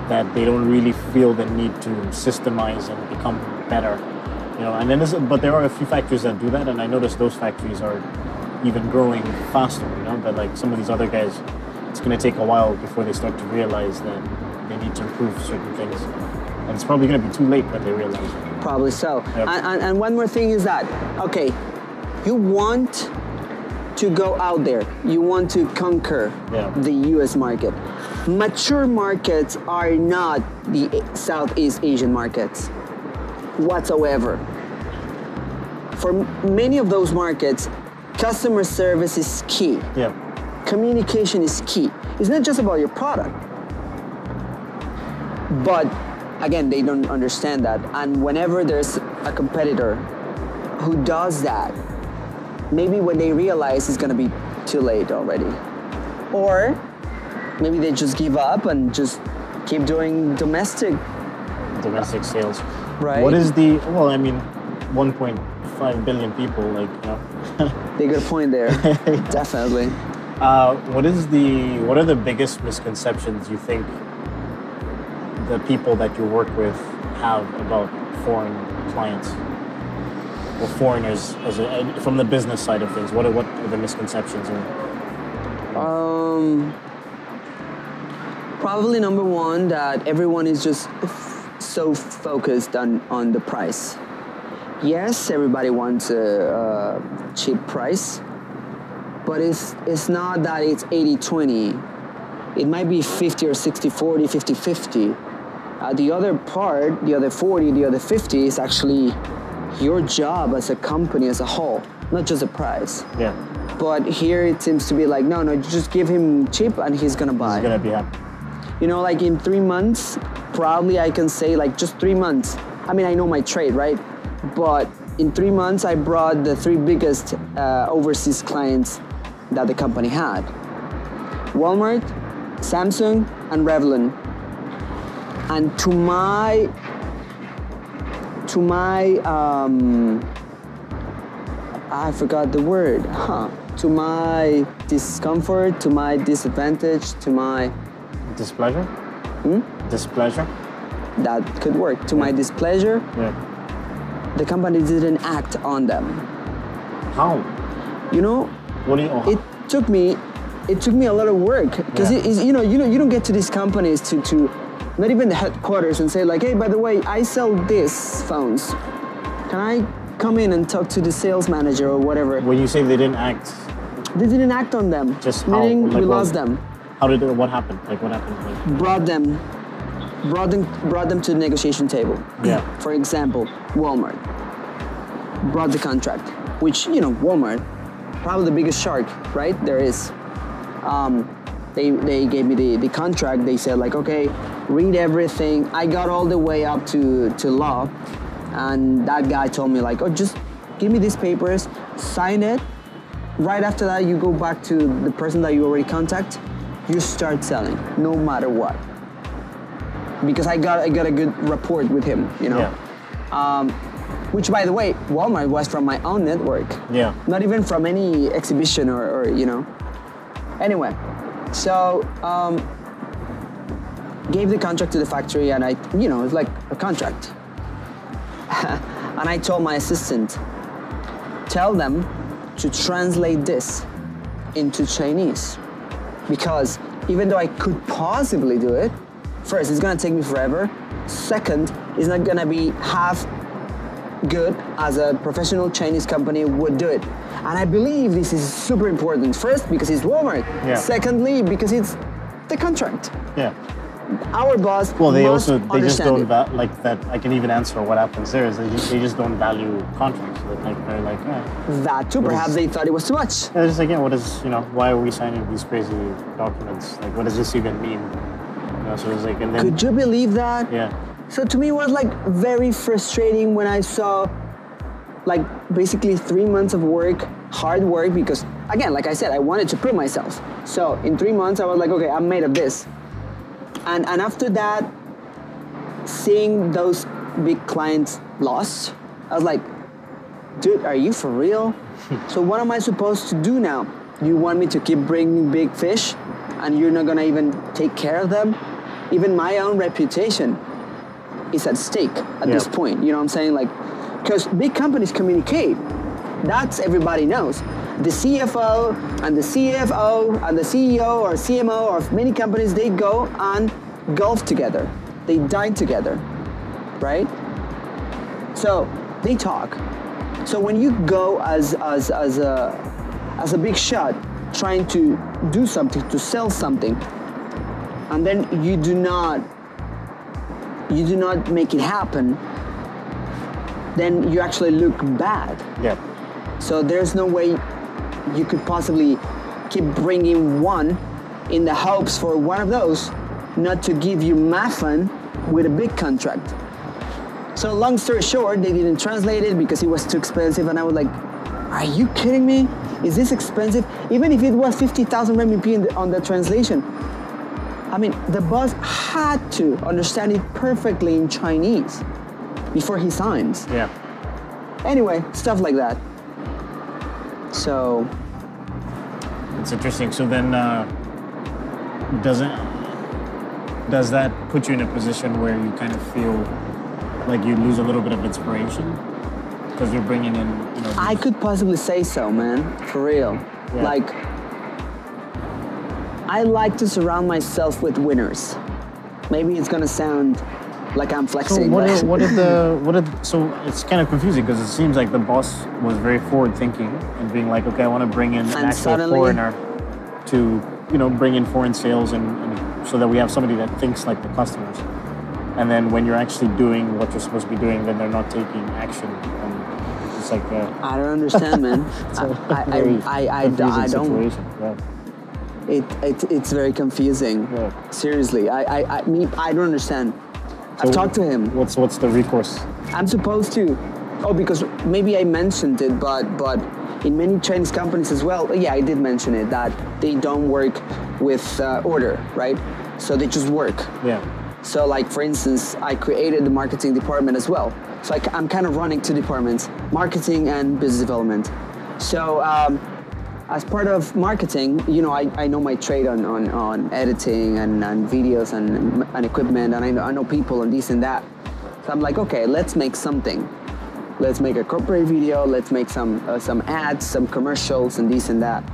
that they don't really feel the need to systemize and become better. And then but there are a few factories that do that, and I noticed those factories are even growing faster. But like some of these other guys, it's going to take a while before they start to realize that they need to improve certain things, and it's probably going to be too late when they realize it. Probably so. Yep. And one more thing is that, okay, you want to go out there, you want to conquer the US market. Mature markets are not the Southeast Asian markets whatsoever. For many of those markets, customer service is key. Yeah. Communication is key. It's not just about your product. But again, they don't understand that. And whenever there's a competitor who does that, maybe when they realize it's going to be too late already. Or maybe they just give up and just keep doing domestic sales. Right. What is 1.5 billion people, They got a point there. Definitely. What are the biggest misconceptions you think the people that you work with have about foreign clients or foreigners from the business side of things? What are the misconceptions? Probably number one, that everyone is just so focused on the price. Yes, everybody wants a cheap price, but it's not that it's 80-20. It might be 50 or 60-40, 50-50. The other part, the other 40, the other 50 is actually your job as a company as a whole, not just the price. Yeah. But here it seems to be like, no, just give him cheap and he's gonna buy. He's gonna be happy. You know, like in 3 months, probably I can say like just 3 months. I mean, I know my trade, right? But in 3 months, I brought the 3 biggest overseas clients that the company had. Walmart, Samsung, and Revlon. And to my I forgot the word, to my discomfort, to my disadvantage, to my... Displeasure? Displeasure? That could work. To my displeasure, the company didn't act on them. How? You know, what do you... it took me a lot of work, because you don't get to these companies to not even the headquarters and say like, hey, by the way, I sell these phones. Can I come in and talk to the sales manager or whatever? When you say they didn't act... They didn't act on them. Just how? Meaning Like, we lost them. How did it... What happened? Like, what happened? Like... Brought them to the negotiation table. Yeah. For example, Walmart brought the contract, which, you know, Walmart, probably the biggest shark, right? There is. They gave me the contract. They said like, okay, read everything. I got all the way up to law, and that guy told me like, oh, just give me these papers, sign it. Right after that, you go back to the person that you already contact. You start selling, no matter what. Because I got a good rapport with him, you know. Yeah. Which, by the way, Walmart was from my own network. Yeah. Not even from any exhibition or you know. Anyway, so gave the contract to the factory, and it's like a contract. And I told my assistant, tell them to translate this into Chinese. Because even though I could possibly do it, first, it's gonna take me forever. Second, it's not gonna be half good as a professional Chinese company would do it. And I believe this is super important. First, because it's Walmart. Yeah. Secondly, because it's the contract. Yeah. Our boss they must just don't understand like that. I can even answer what happens there is they just don't value contracts. So they're like, that too. Perhaps they thought it was too much. They're just like, what is, why are we signing these crazy documents? Like, what does this even mean? So it's like, and then, could you believe that? Yeah. So to me, it was like very frustrating when I saw like basically 3 months of work, hard work, because again, like I said, I wanted to prove myself. So in 3 months, I was like, okay, I'm made of this. And after that, seeing those big clients lost, I was like, dude, are you for real? So what am I supposed to do now? You want me to keep bringing big fish and you're not gonna even take care of them? Even my own reputation is at stake at this point. You know what I'm saying? Like, because big companies communicate. That's everybody knows. The CFO and the CFO and the CEO or CMO of many companies, they go and golf together. They dine together, right? So they talk. So when you go as a big shot trying to do something, to sell something, and then you do not make it happen, then you actually look bad. Yeah. So there's no way you could possibly keep bringing one in the hopes for one of those not to give you Mafan with a big contract. So long story short, they didn't translate it because it was too expensive, and I was like, are you kidding me? Is this expensive? Even if it was 50,000 RMB on the translation. I mean, the boss had to understand it perfectly in Chinese before he signs. Yeah. Anyway, stuff like that. So it's interesting. So then, does that put you in a position where you kind of feel like you lose a little bit of inspiration because you're bringing in, I could possibly say so, man, for real. Yeah. Like, I like to surround myself with winners. Maybe it's gonna sound like I'm flexing. So it's kind of confusing because it seems like the boss was very forward thinking and being like, okay, I want to bring in an actual foreigner to, bring in foreign sales and so that we have somebody that thinks like the customers. And then when you're actually doing what you're supposed to be doing, then they're not taking action. And it's like I don't understand, man. I don't. Yeah. It's very confusing. Yeah. Seriously, I don't understand. So I've talked to him. What's the recourse? I'm supposed to. Oh, because maybe I mentioned it, but in many Chinese companies as well. Yeah, I did mention it that they don't work with order, right? So they just work. Yeah. So, like for instance, I created the marketing department as well. So I'm kind of running two departments: marketing and business development. So. As part of marketing, I know my trade on editing and videos and equipment, and I know people and this and that. So I'm like, okay, let's make something. Let's make a corporate video. Let's make some ads, some commercials, and this and that.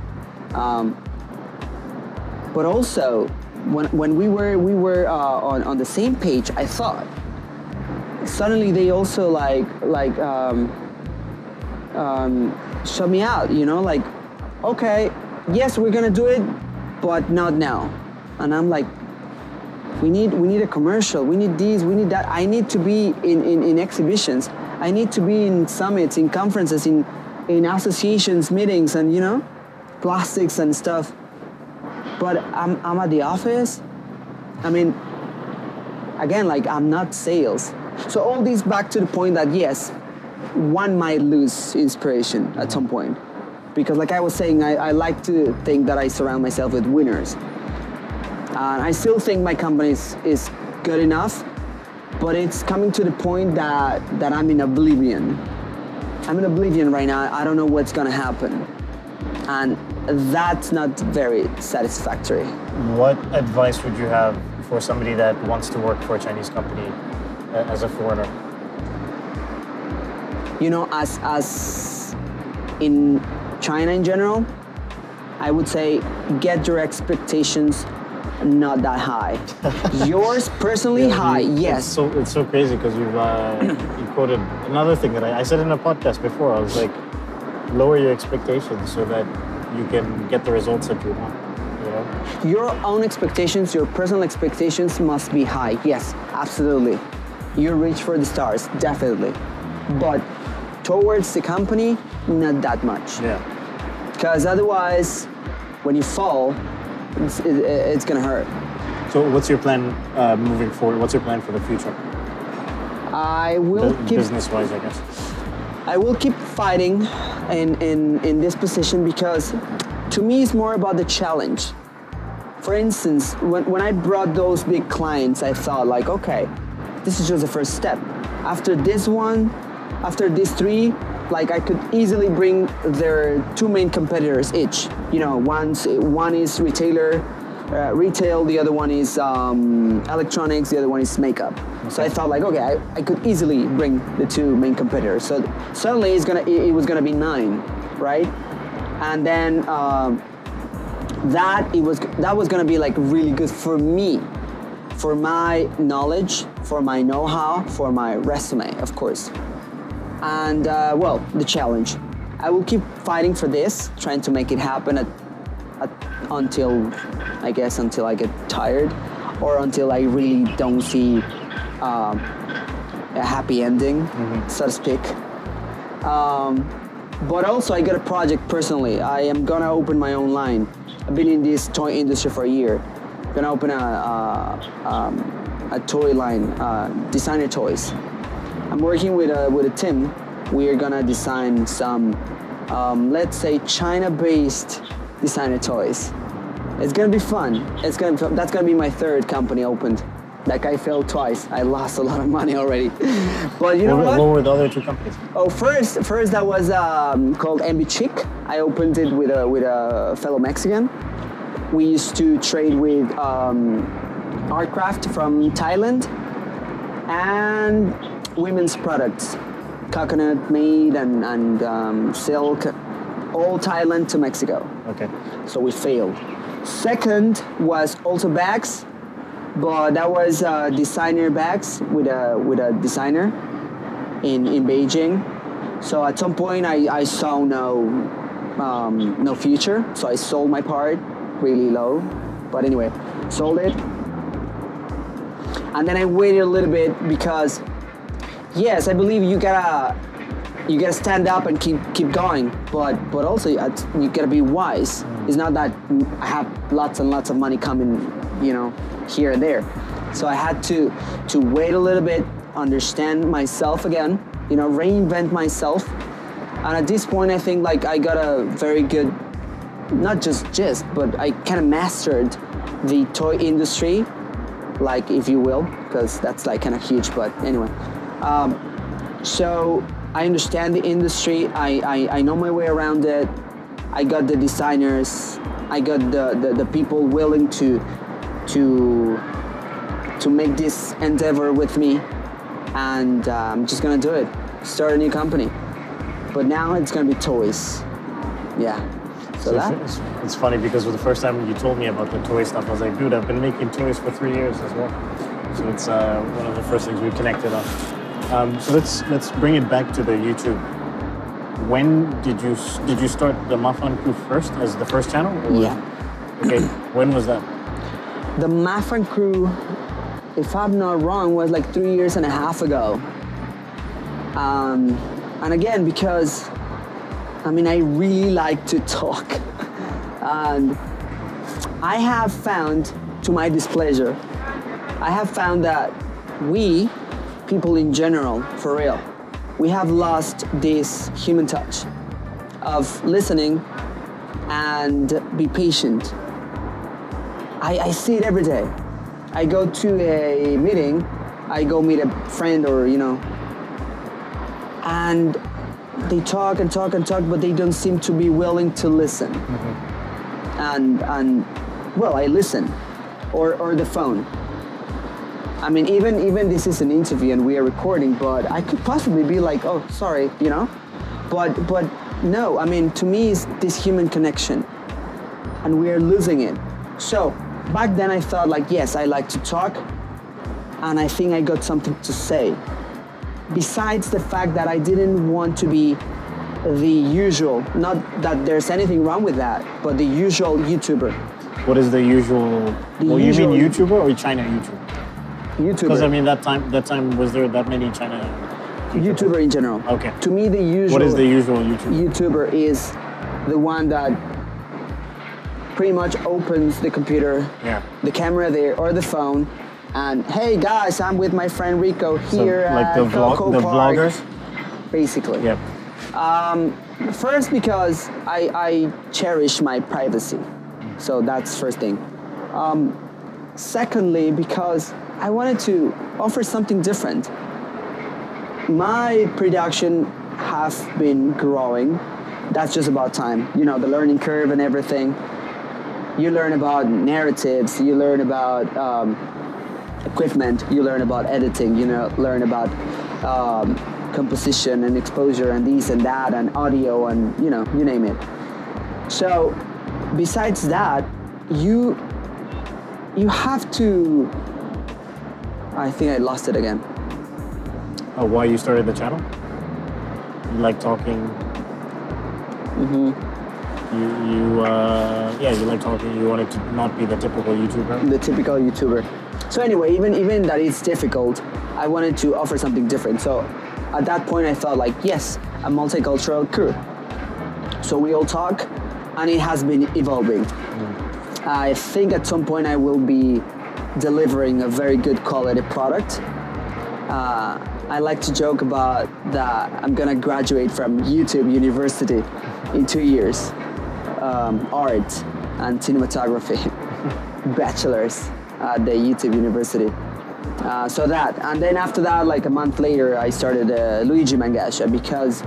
But also, when we were on the same page, I thought suddenly they also shut me out. Okay, yes, we're gonna do it, but not now. And I'm like, we need a commercial. We need this. We need that. I need to be in exhibitions. I need to be in summits, in conferences, in associations, meetings, and plastics and stuff. But I'm at the office. I mean, again, I'm not sales. So all this back to the point that yes, one might lose inspiration at some point. Because like I was saying, I like to think that I surround myself with winners. And I still think my company is good enough, but it's coming to the point that I'm in oblivion. I'm in oblivion right now. I don't know what's gonna happen. And that's not very satisfactory. What advice would you have for somebody that wants to work for a Chinese company as a foreigner? As in China in general, I would say get your expectations not that high. Yours personally high, yes. It's so crazy because you quoted another thing that I said in a podcast before. I was like, lower your expectations so that you can get the results that you want. Your own expectations, your personal expectations must be high. Yes, absolutely. You reach for the stars, definitely. But towards the company, not that much. Yeah. Because otherwise, when you fall, it's gonna hurt. So what's your plan moving forward? What's your plan for the future? I will keep... Business-wise, I guess. I will keep fighting in this position because to me it's more about the challenge. For instance, when I brought those big clients, I thought okay, this is just the first step. After this one, after these three, I could easily bring their two main competitors each. One is retail, the other one is electronics, the other one is makeup. Okay. So I thought okay, I could easily bring the two main competitors. So suddenly it was gonna be 9, right? And then that was gonna be really good for me, for my knowledge, for my know-how, for my resume, of course. And the challenge. I will keep fighting for this, trying to make it happen until I get tired, or until I really don't see a happy ending, so to speak. But also I got a project personally. I am gonna open my own line. I've been in this toy industry for a year. I'm gonna open a toy line, designer toys. I'm working with a team. We are gonna design some, let's say, China-based designer toys. It's gonna be fun. That's gonna be my 3rd company opened. I failed twice. I lost a lot of money already. But you know what? What were the other 2 companies? Oh, first that was called MB Chic. I opened it with a fellow Mexican. We used to trade with Artcraft from Thailand and women's products, coconut made and silk, all Thailand to Mexico. Okay. So we failed. Second was also bags, but that was designer bags with a designer in Beijing. So at some point I saw no future, so I sold my part really low. But anyway, sold it. And then I waited a little bit because, yes, I believe you gotta stand up and keep going, but also you gotta be wise. It's not that I have lots and lots of money coming, here and there. So I had to wait a little bit, understand myself again, reinvent myself. And at this point, I think like I got a very good, not just gist, but I kind of mastered the toy industry, like if you will, because that's like kind of huge. But anyway, so I understand the industry. I know my way around it. I got the designers. I got the people willing to make this endeavor with me, and I'm just gonna do it. Start a new company. But now it's gonna be toys. Yeah. So it's funny because the first time you told me about the toy stuff, I was like, dude, I've been making toys for 3 years as well. So it's one of the first things we connected on. So let's bring it back to the YouTube. When did you start the MAFANcrew first as the first channel? Or? Yeah. Okay. When was that? The MAFANcrew, if I'm not wrong, was like 3.5 years ago. And again, because I really like to talk. And I have found, to my displeasure, I have found that we, people in general, for real, we have lost this human touch of listening and be patient. I see it every day. I go to a meeting, I go meet a friend or, and they talk and talk and talk, but they don't seem to be willing to listen. Mm-hmm. And well, I listen, or the phone. Even this is an interview and we are recording, but I could possibly be like, oh, sorry, But no, to me, it's this human connection, and we are losing it. So back then I thought like, yes, I like to talk, and I think I got something to say. Besides the fact that I didn't want to be the usual, not that there's anything wrong with that, but the usual YouTuber. What is the usual? You mean YouTuber or China YouTuber? YouTuber. Because that time was there that many China YouTuber in general. Okay. To me, the usual. What is the usual YouTuber? YouTuber is the one that pretty much opens the computer, the camera there, or the phone, and hey guys, I'm with my friend Rico here at Coco Park. Vloggers? Basically. Yep. First, because I cherish my privacy. So that's first thing. Secondly, because I wanted to offer something different. My production has been growing. That's just about time. The learning curve and everything. You learn about narratives, you learn about equipment, you learn about editing, learn about composition and exposure and this and that and audio and, you name it. So besides that, you have to, I think I lost it again. Why you started the channel? You like talking? Mm-hmm. You like talking. You wanted to not be the typical YouTuber. The typical YouTuber. So anyway, even that it's difficult, I wanted to offer something different. So at that point, I thought like, yes, a multicultural crew. So we all talk, and it has been evolving. Mm. I think at some point I will be delivering a very good quality product. I like to joke about that I'm gonna graduate from YouTube University in 2 years. Art and cinematography, bachelor's at the YouTube University. So that, and then after that, like a month later, I started Luigi Mangasha, because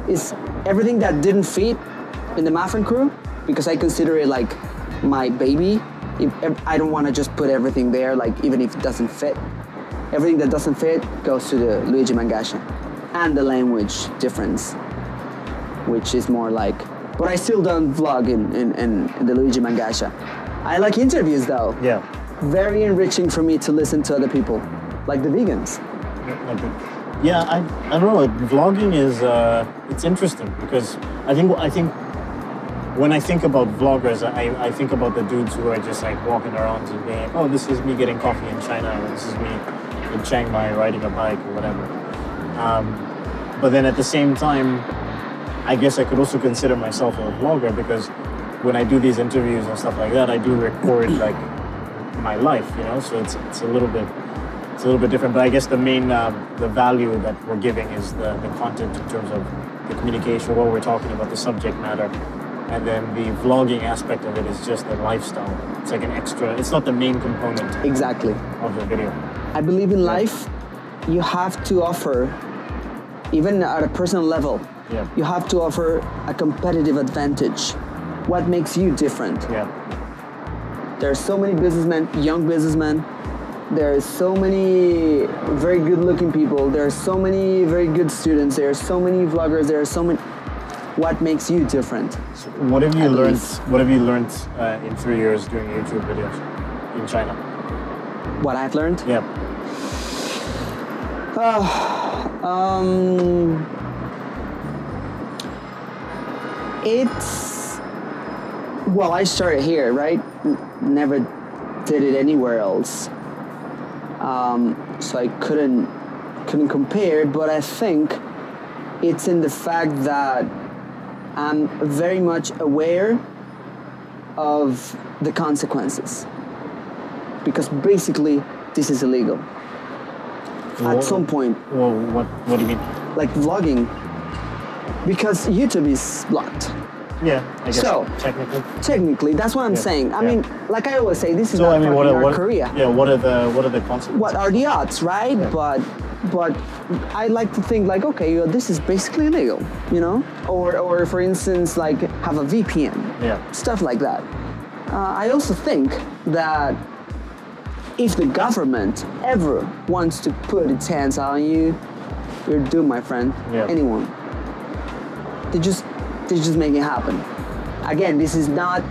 it's everything that didn't fit in the MAFANcrew, because I consider it like my baby. I don't want to just put everything there, like even if it doesn't fit. Everything that doesn't fit goes to the Luigi Mangasha, and the language difference, which is more like. But I still don't vlog in the Luigi Mangasha. I like interviews though. Yeah. Very enriching for me to listen to other people, like the vegans. Yeah, I don't know. Vlogging is it's interesting because I think when I think about vloggers, I think about the dudes who are just like walking around and being, oh, this is me getting coffee in China, or this is me in Chiang Mai riding a bike or whatever. But then at the same time, I guess I could also consider myself a vlogger because when I do these interviews and stuff like that, I do record like my life, you know. So it's a little bit different. But I guess the main the value that we're giving is the content in terms of the communication, what we're talking about, the subject matter. And then the vlogging aspect of it is just the lifestyle. It's like an extra, it's not the main component Exactly. of the video. I believe in life, you have to offer, even at a personal level, Yeah. you have to offer a competitive advantage. What makes you different? Yeah. There are so many businessmen, young businessmen. There are so many very good-looking people. There are so many very good students. There are so many vloggers. There are so many. What makes you different? So what have you learned? least. What have you learned in 3 years doing YouTube videos in China? What I've learned? Yeah. It's, well, I started here, right? Never did it anywhere else. So I couldn't compare, but I think it's in the fact that I'm very much aware of the consequences. Because basically, this is illegal. At some point. Well, what do you mean? Like vlogging. Because YouTube is blocked. Yeah, I guess So, technically. that's what I'm saying. I mean, like I always say, this is So not I mean, fucking what North Korea. Yeah, what are the consequences? What are the odds, right? Yeah. But I like to think like, okay, this is basically illegal, you know? Or for instance, like have a VPN. Yeah. Stuff like that. I also think that if the government ever wants to put its hands on you, you're doomed, my friend. Yeah. Anyone. They just make it happen. Again, this is not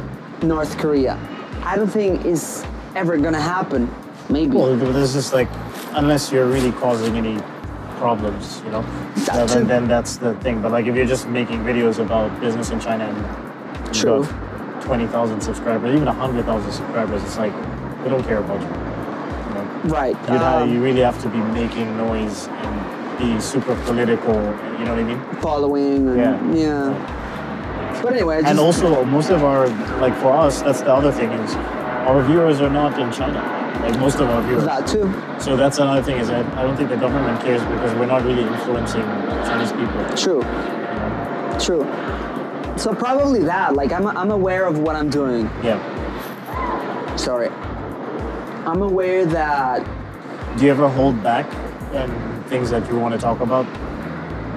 North Korea. I don't think it's ever gonna happen. Maybe. Well, there's just like, unless you're really causing any problems, you know, That too. then that's the thing. But like, if you're just making videos about business in China and True. you've got 20,000 subscribers, even 100,000 subscribers, it's like they don't care about you. You know? Right. You really have to be making noise and be super political. You know what I mean? Following. And, yeah. But anyway, And also, most of our, like for us, that's the other thing is, our viewers are not in China. Like most of our viewers. that too. So that's another thing is that I don't think the government cares because we're not really influencing Chinese people. True. You know? True. So probably that. Like I'm aware of what I'm doing. Yeah. Sorry. I'm aware that. Do you ever hold back things that you want to talk about?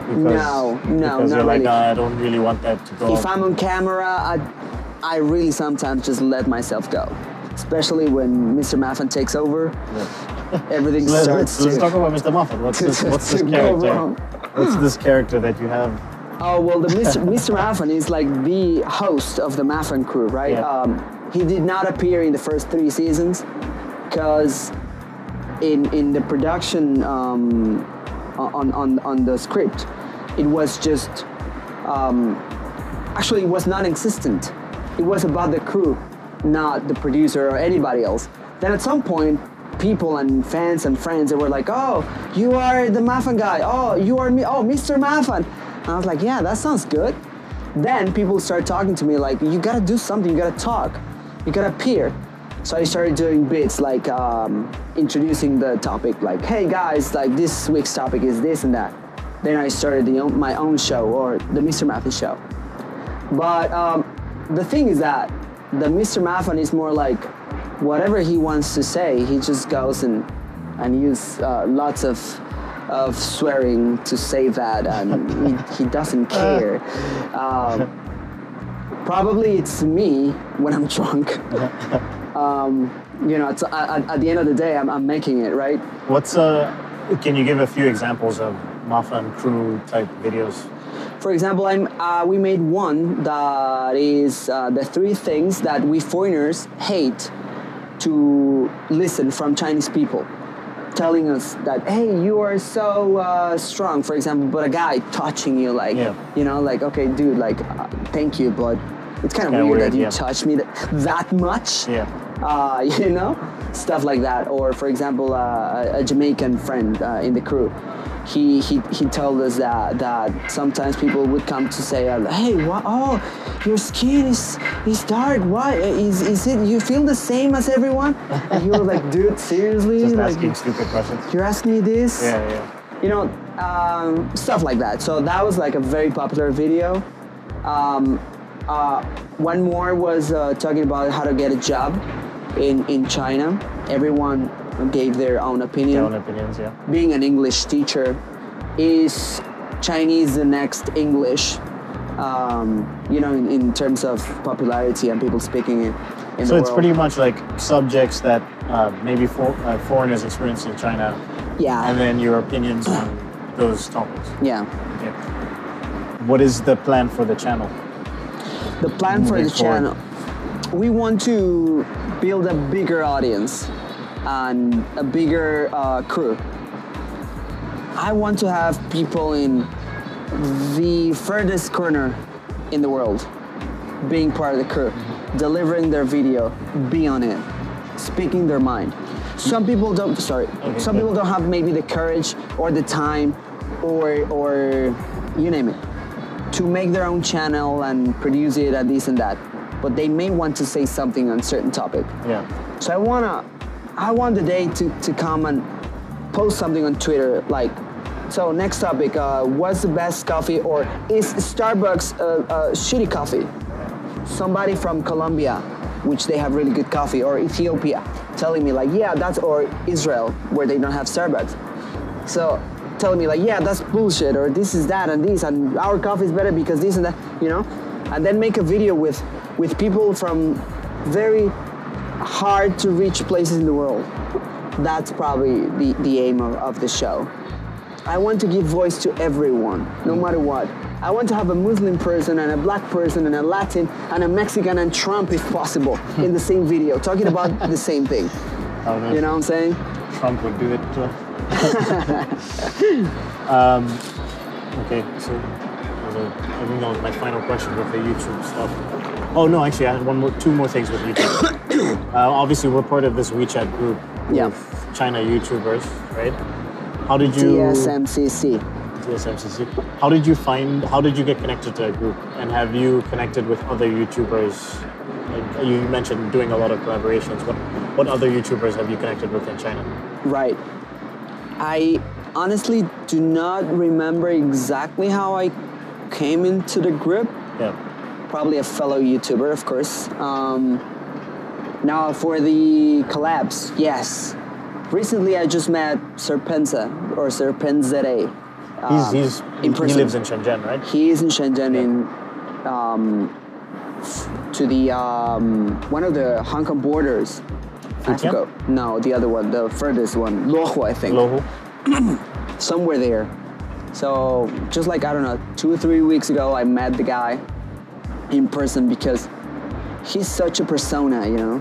No, Because you're not like, really. I don't really want that to go. If I'm on camera, I really sometimes just let myself go. Especially when Mr. Mafan takes over, everything starts Let's to... talk about Mr. Mafan. What's this to go character? wrong. What's this character that you have? Oh, well, the Mr. Mafan is like the host of the MAFANcrew, right? Yeah. He did not appear in the first 3 seasons because in the production on the script, it was just... actually, it was non-existent. It was about the crew, not the producer or anybody else. Then at some point, people and fans and friends, they were like, oh, you are the Mafan guy. Oh, you are me. Oh, Mr. Mafan. And I was like, yeah, that sounds good. Then people start talking to me like, you gotta do something, you gotta talk, you gotta appear. So I started doing bits like introducing the topic, like, hey guys, like this week's topic is this and that. Then I started my own show, or the Mr. Mafan show. But the thing is that the Mr. Mafan is more like whatever he wants to say, he just goes and use lots of swearing to say that, and he doesn't care. Probably it's me when I'm drunk. You know, it's, at the end of the day, I'm making it, right? What's can you give a few examples of MAFANcrew type videos? For example, we made one that is the 3 things that we foreigners hate to listen from Chinese people, telling us that, hey, you are so strong, for example, but a guy touching you, like, you know, like, okay, dude, like, thank you, but it's kind of weird that you touch me that much. You know, stuff like that. Or for example, a Jamaican friend in the crew, he told us that sometimes people would come to say, hey, what? Oh, your skin is dark. Why is it? You feel the same as everyone? And you were like, dude, seriously? Just like, asking stupid questions. You're asking me this? Yeah. You know, stuff like that. So that was like a very popular video. One more was talking about how to get a job in China. Everyone gave their own opinion. Their own opinions, yeah. Being an English teacher, is Chinese the next English? You know, in terms of popularity and people speaking in the So world. it's pretty much like subjects that maybe foreigners experience in China. Yeah. And then your opinions on those topics. Yeah. What is the plan for the channel? The plan for the channel, we want to build a bigger audience and a bigger crew. I want to have people in the furthest corner in the world being part of the crew, delivering their video, be on it, speaking their mind. Some people don't, some people don't have maybe the courage or the time or you name it, to make their own channel and produce it and this and that, but they may want to say something on a certain topic. So I want the day to come and post something on Twitter, like, so next topic, what's the best coffee, or is Starbucks shitty coffee? Somebody from Colombia, which they have really good coffee, or Ethiopia, telling me like, yeah, that's, or Israel, where they don't have Starbucks. So telling me like, yeah, that's bullshit, or this is that and this, and our coffee is better because this and that, you know? And then make a video with people from very hard to reach places in the world. That's probably the aim of the show. I want to give voice to everyone, no matter what. I want to have a Muslim person and a black person and a Latin and a Mexican and Trump, if possible, in the same video, talking about the same thing. You know what I'm saying? Trump would do it too. Okay, so I think that was my final question with the YouTube stuff. Oh no, actually I had two more things with YouTube. Obviously we're part of this WeChat group with China YouTubers, right? How did you... TSMCC. How did you get connected to a group? And have you connected with other YouTubers? Like you mentioned doing a lot of collaborations. What other YouTubers have you connected with in China? Right. I honestly do not remember exactly how I came into the group. Probably a fellow YouTuber, of course. Now for the collabs, yes. Recently I just met Serpenza, or Serpenzere. He lives in Shenzhen, right? He is in Shenzhen, to the one of the Hong Kong borders. I forgot. No, the other one, the furthest one, Luohu, I think. Luohu. Somewhere there. So just like, I don't know, 2 or 3 weeks ago, I met the guy in person because he's such a persona, you know,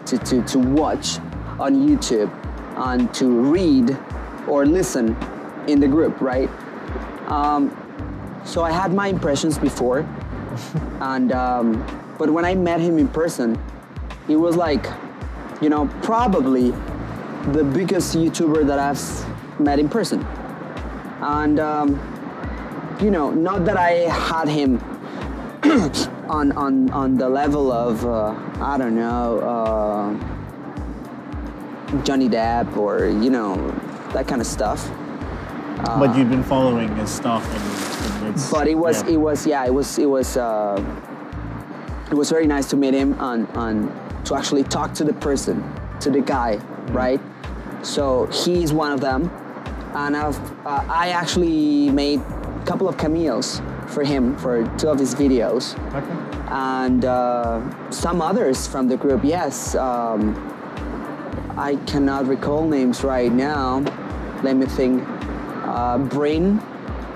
to watch on YouTube and to read or listen in the group, right? So I had my impressions before, and but when I met him in person, it was like, you know, probably the biggest YouTuber that I've met in person. And you know, not that I had him on the level of I don't know, Johnny Depp or, you know, that kind of stuff. But you've been following his stuff, and it's. But it was very nice to meet him and to actually talk to the person, to the guy, right? So he's one of them, and I actually made a couple of cameos for him for 2 of his videos, and some others from the group. Yes, I cannot recall names right now. Let me think. Brain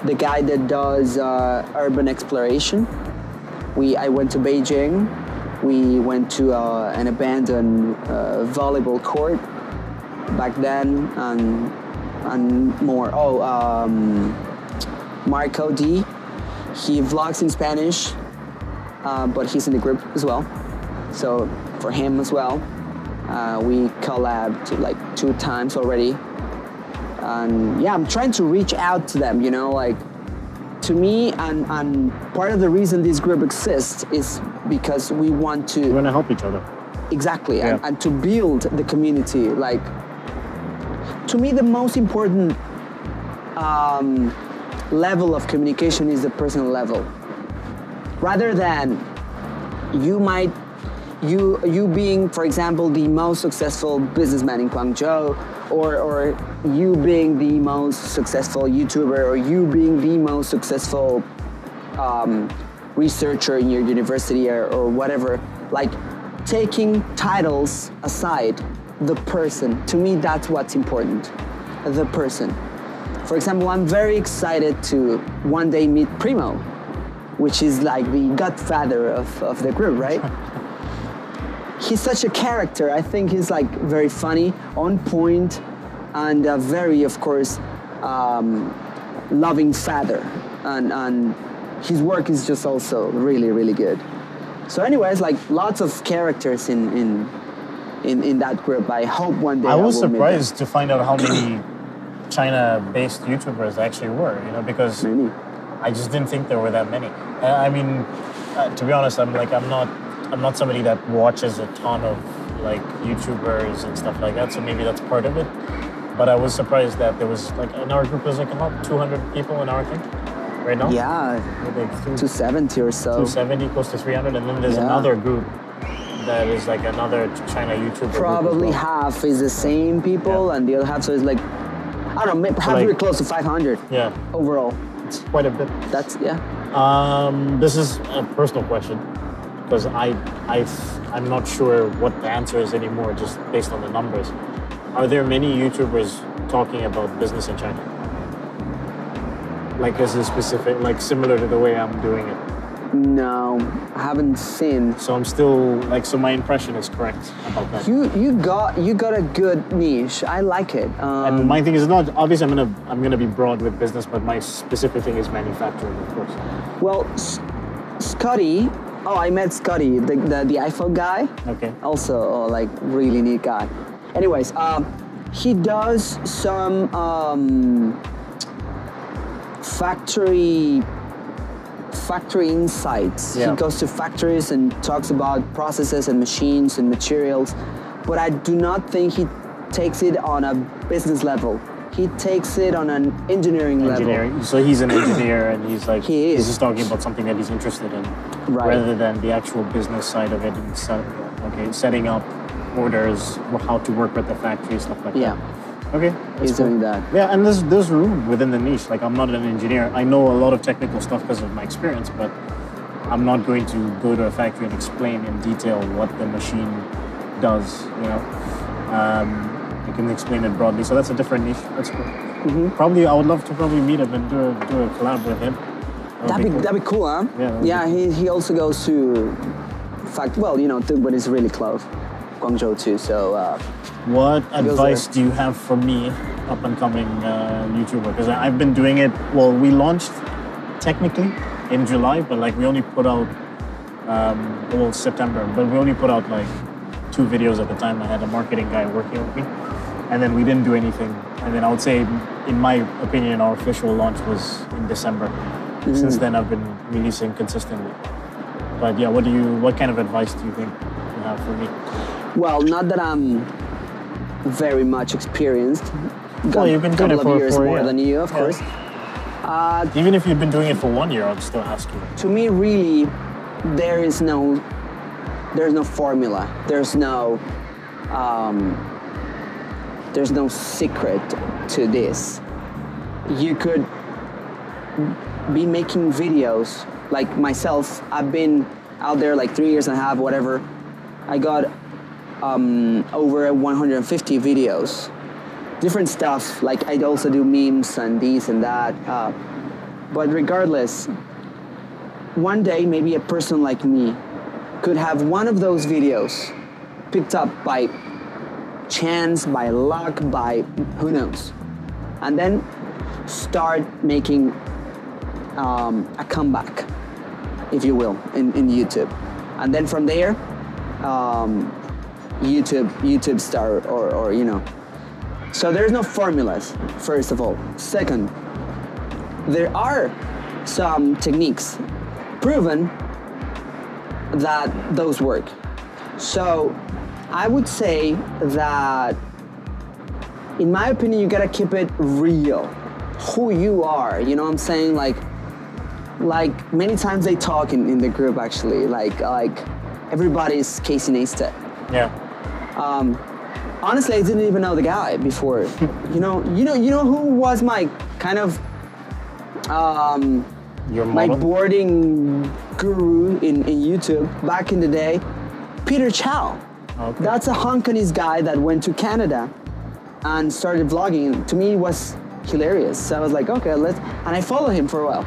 the guy that does urban exploration. I went to Beijing. We went to an abandoned volleyball court back then, and more. Marco D. He vlogs in Spanish, but he's in the group as well. So for him as well, we collabed like 2 times already. And yeah, I'm trying to reach out to them, you know, like to me, and part of the reason this group exists is because we want to help each other. Exactly, yeah. and to build the community. Like, to me, the most important level of communication is the personal level. Rather than you being, for example, the most successful businessman in Guangzhou, or you being the most successful YouTuber, or you being the most successful researcher in your university, or whatever. Like, taking titles aside, the person, to me, that's what's important, the person. For example, I'm very excited to one day meet Primo, which is like the godfather of the group, right? He's such a character. I think he's like very funny, on point, and a very, of course, loving father. And his work is just also really, really good. So anyways, like lots of characters in that group. I hope one day I was surprised to find out how many China-based YouTubers actually were, you know, because I just didn't think there were that many. I mean, to be honest, I'm not somebody that watches a ton of like YouTubers and stuff like that, so maybe that's part of it. But I was surprised that there was like in our group, there's like about 200 people in our thing right now. Yeah, like 270 or so. 270, close to 300, and then there's another group that is like another China YouTuber. Probably half is the same people, and the other half, so it's like, I don't know, perhaps we're close to 500. Yeah. Overall. It's quite a bit. That's, yeah. This is a personal question, because I'm not sure what the answer is anymore, just based on the numbers. Are there many YouTubers talking about business in China? Like as a specific, like similar to the way I'm doing it? No, I haven't seen. So I'm still like, so my impression is correct about that. You got a good niche. I like it. And my thing is not, obviously I'm gonna be broad with business, but my specific thing is manufacturing, of course. Well, Scotty. Oh, I met Scotty, the iPhone guy. Okay. Also, like really neat guy. Anyways, he does some factory insights. Yeah. He goes to factories and talks about processes and machines and materials, but I do not think he takes it on a business level. He takes it on an engineering level. So he's an engineer, and he's like, he's just talking about something that he's interested in, rather than the actual business side of it, and setting up orders, how to work with the factory, stuff like that. Okay, he's doing that. Yeah, and there's room within the niche. Like, I'm not an engineer. I know a lot of technical stuff because of my experience, but I'm not going to go to a factory and explain in detail what the machine does, you know. I can explain it broadly, so that's a different niche. That's cool. Probably, I would love to meet him and do a collab with him. That'd be cool, huh? Yeah. He also goes to, but it's really close, Guangzhou too. So. What advice do you have for me, up and coming YouTuber? Because I've been doing it. Well, we launched technically in July, but like we only put out September, but we only put out like 2 videos at the time. I had a marketing guy working with me, and then we didn't do anything. And then I would say, in my opinion, our official launch was in December. Since then, I've been releasing consistently. But yeah, what kind of advice do you think you have for me? Well, not that I'm very much experienced. Well, you've been doing it for years more than you, of course. Even if you've been doing it for 1 year, I'd still ask you. To me, really, there's no formula. There's no secret to this. You could be making videos like myself. I've been out there like 3 years and a half, whatever. I got over 150 videos, different stuff. Like I also do memes and this and that. But regardless, one day maybe a person like me could have one of those videos picked up by chance, by luck, by who knows, and then start making a comeback, if you will, in YouTube. And then from there, YouTube star or you know. So there's no formulas, first of all. Second, there are some techniques proven that those work. So I would say that, in my opinion, you gotta keep it real, who you are, you know what I'm saying? Like many times they talk in the group, actually, like everybody's Casey Neistat. Yeah. Honestly, I didn't even know the guy before. you know who was my kind of Your my model? boarding guru in YouTube back in the day? Peter Chow. Okay. That's a Hongkongese guy that went to Canada and started vlogging. To me, it was hilarious. So I was like, okay, and I followed him for a while.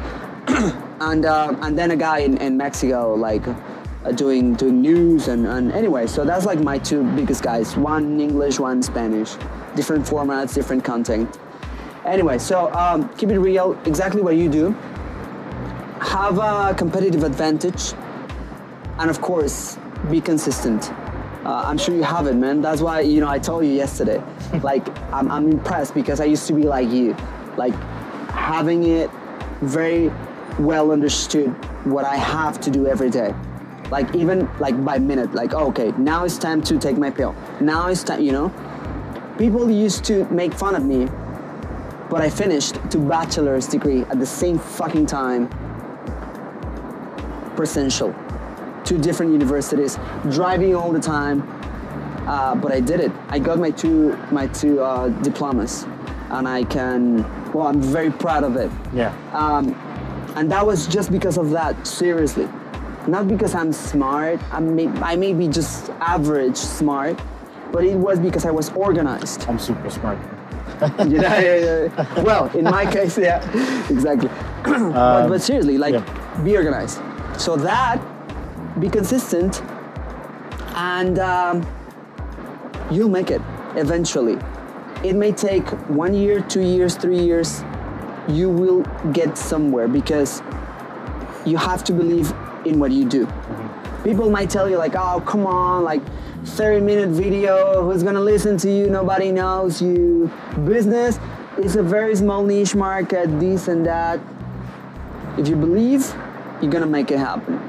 and then a guy in Mexico, like doing news and anyway. So that's like my two biggest guys. One in English, one in Spanish. Different formats, different content. Anyway, so keep it real, exactly what you do. Have a competitive advantage. And of course, be consistent. I'm sure you have it, man. That's why, I told you yesterday. Like, I'm impressed because I used to be like you. Like, having it very well understood what I have to do every day. Like, even like by minute, like, oh, okay, now it's time to take my pill. Now it's time, People used to make fun of me, but I finished 2 bachelor's degree at the same fucking time. Presential. 2 different universities, driving all the time, but I did it. I got my two diplomas, and I'm very proud of it. Yeah. And that was just because of that, seriously. Not because I'm smart, I may be just average smart, but it was because I was organized. I'm super smart. Yeah. Well, in my case, yeah, exactly. But seriously, be organized. So that, be consistent, and you'll make it eventually. It may take 1 year, 2 years, 3 years. You will get somewhere because you have to believe in what you do. Mm-hmm. People might tell you like, oh, come on, like 30-minute video, who's gonna listen to you? Nobody knows you. Business is a very small niche market, this and that. If you believe, you're gonna make it happen.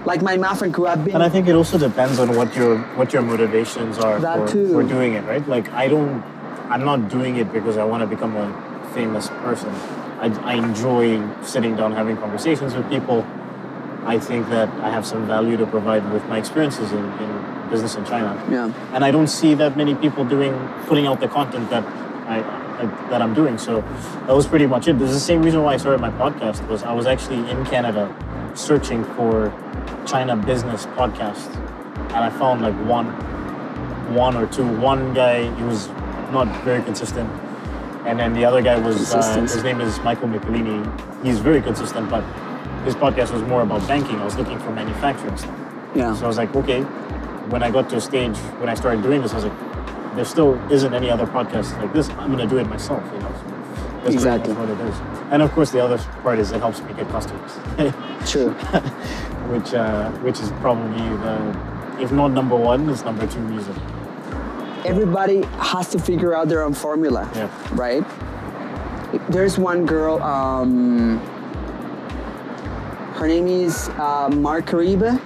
Like my MAFANcrew, And I think it also depends on what your motivations are for doing it, right? Like I'm not doing it because I want to become a famous person. I enjoy sitting down having conversations with people. I think that I have some value to provide with my experiences in business in China. Yeah. And I don't see that many people putting out the content that I'm doing. So that was pretty much it. This is the same reason why I started my podcast. Was I was actually in Canada searching for China business podcast, and I found like one or two. One guy, he was not very consistent, and then the other guy was his name is Michael Michelini. He's very consistent, but his podcast was more about banking. I was looking for manufacturing stuff. Yeah. So I was like, okay. When I got to a stage when I started doing this, I was like, there still isn't any other podcast like this. I'm gonna do it myself. So that's exactly what it is. And of course, the other part is it helps me get customers. True. which is probably if not number one, it's number 2 reason. Everybody has to figure out their own formula, right? There's one girl, her name is Marcaribe,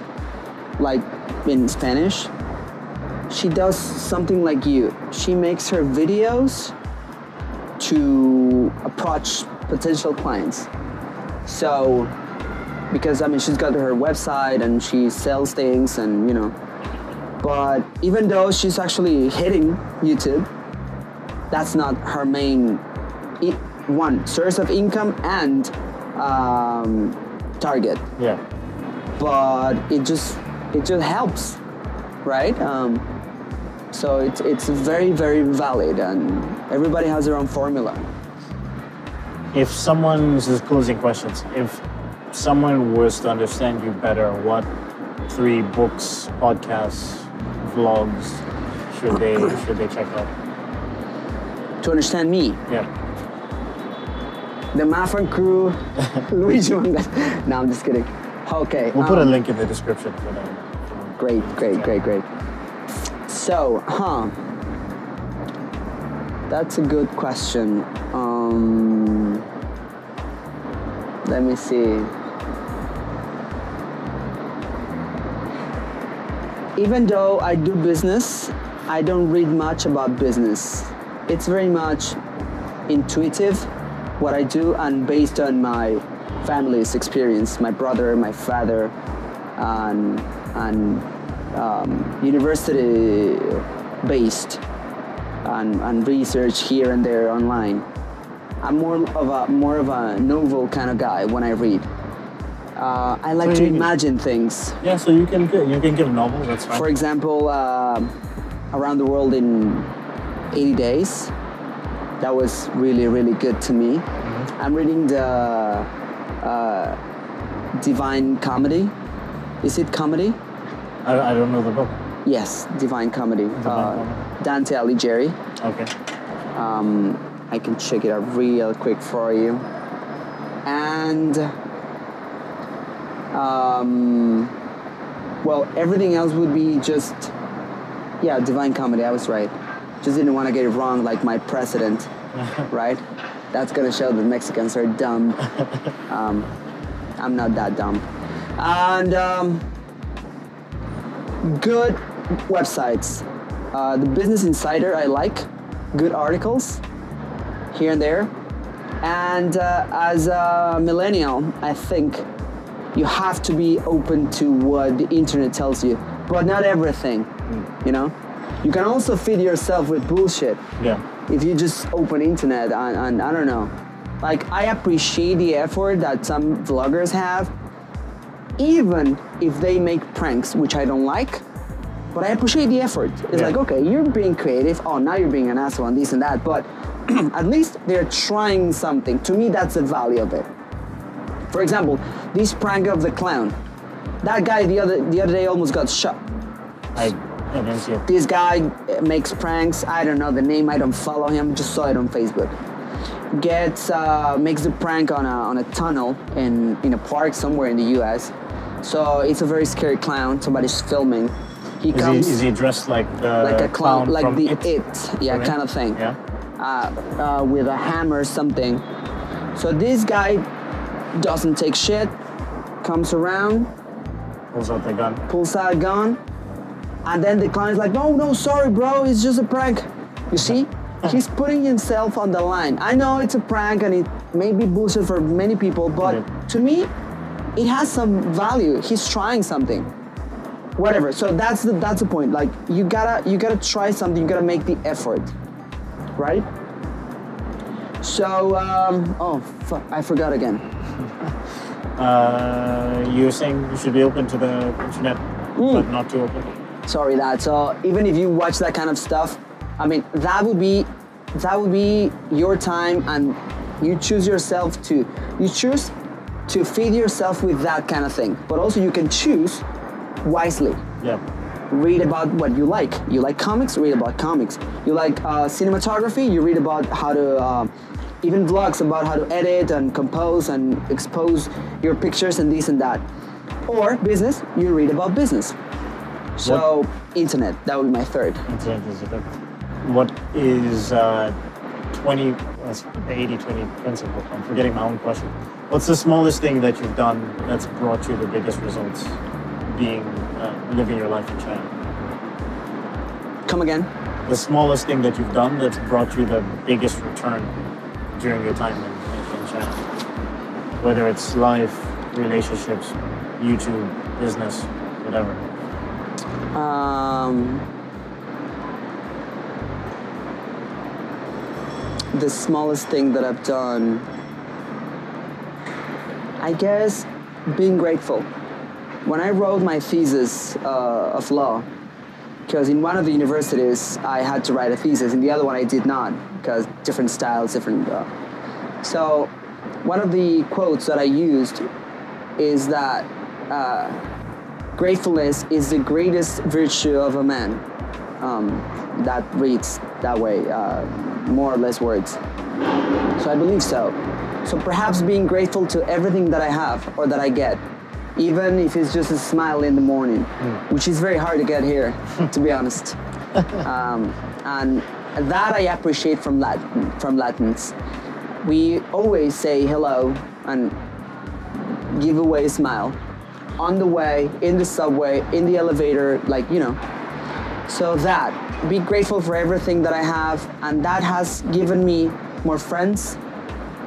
like in Spanish. She does something like you. She makes her videos to approach potential clients. So, because she's got her website and she sells things and but even though she's actually hitting YouTube, that's not her main source of income and target. Yeah. But it just helps, right? So it's very, very valid, and everybody has their own formula. If someone's just closing questions, if someone was to understand you better, what 3 books, podcasts, vlogs should they check out? To understand me, Yeah. the MAFANcrew, Luigi Mangas. No, I'm just kidding. Okay. We'll put a link in the description for that. Great. So, that's a good question. Let me see. Even though I do business, I don't read much about business. It's very much intuitive what I do and based on my family's experience, my brother, my father, and university based and research here and there online. I'm more of a novel kind of guy when I read. I like to imagine things. Yeah, so you can give novels. That's fine. For example, Around the World in 80 Days. That was really good to me. Mm-hmm. I'm reading the Divine Comedy. Is it comedy? I don't know the book. Yes, Divine Comedy. Dante Alighieri. Okay. I can check it out real quick for you. And well, everything else would be just, yeah, Divine Comedy. I was right. Just didn't want to get it wrong, like my president, right? That's gonna show that Mexicans are dumb. I'm not that dumb. And good websites. The Business Insider, I like. Good articles here and there. And as a millennial, I think you have to be open to what the internet tells you, but not everything, you know? You can also feed yourself with bullshit. Yeah. If you just open internet and I don't know. Like, I appreciate the effort that some vloggers have, even if they make pranks, which I don't like, but I appreciate the effort. It's like, okay, you're being creative. Oh, now you're being an asshole and this and that, but at least they're trying something. To me, that's the value of it. For example, this prank of the clown. That guy the other day almost got shot. I didn't see it. This guy makes pranks. I don't know the name. I don't follow him. Just saw it on Facebook. Makes the prank on a tunnel in a park somewhere in the U.S. So it's a very scary clown. Somebody's filming. Is he dressed like a clown, like from the It? Yeah, kind of thing. Yeah. With a hammer or something. So this guy doesn't take shit. Comes around. Pulls out a gun. And then the client's like, no, sorry, bro, it's just a prank. You see? He's putting himself on the line. I know it's a prank and it may be bullshit for many people, but to me, it has some value. He's trying something. Whatever. So that's the point. Like, you gotta try something. You gotta make the effort, right? So, fuck, I forgot again. You were saying you should be open to the internet, but not too open. Sorry, Dad. So even if you watch that kind of stuff, I mean, that would be your time, and you choose to feed yourself with that kind of thing. But also you can choose wisely. Yeah. Read about what you like. You like comics? Read about comics. You like cinematography? You read about how to, even vlogs about how to edit and compose and expose your pictures and this and that. Or business, you read about business. So, internet, that would be my third. Internet is the third. What is 80-20 principle? I'm forgetting my own question. What's the smallest thing that you've done that's brought you the biggest results living your life in China? Come again? The smallest thing that you've done that's brought you the biggest return during your time in China? Whether it's life, relationships, YouTube, business, whatever. The smallest thing that I've done, I guess, being grateful. When I wrote my thesis of law, because in one of the universities I had to write a thesis, in the other one I did not, because different styles, different. So one of the quotes that I used is that gratefulness is the greatest virtue of a man. That reads that way, more or less words. So I believe so. So perhaps being grateful to everything that I have or that I get, even if it's just a smile in the morning, which is very hard to get here, to be honest. And that I appreciate from Latins. We always say hello and give away a smile on the way, in the subway, in the elevator, like, you know. So that, be grateful for everything that I have, and that has given me more friends,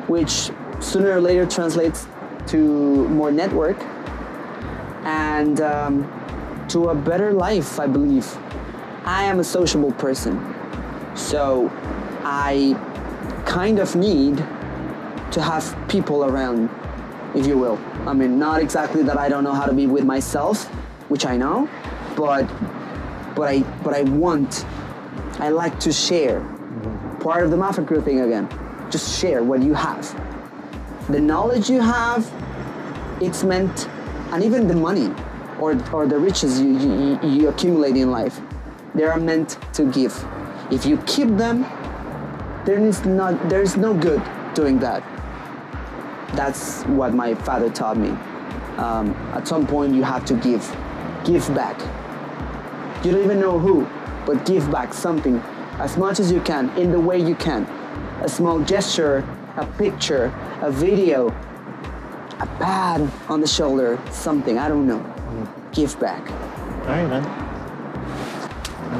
which sooner or later translates to more network and to a better life, I believe. I am a sociable person, so I kind of need to have people around, if you will. I mean, not exactly that I don't know how to be with myself, which I know, but I like to share. Part of the MAFANcrew thing again. Just share what you have. The knowledge you have, it's meant, and even the money or the riches you accumulate in life, they are meant to give. If you keep them, there's no good doing that. That's what my father taught me. At some point you have to give back. You don't even know who, but give back something as much as you can, in the way you can. A small gesture, a picture, a video, a pat on the shoulder, something, I don't know. Give back. All right, man.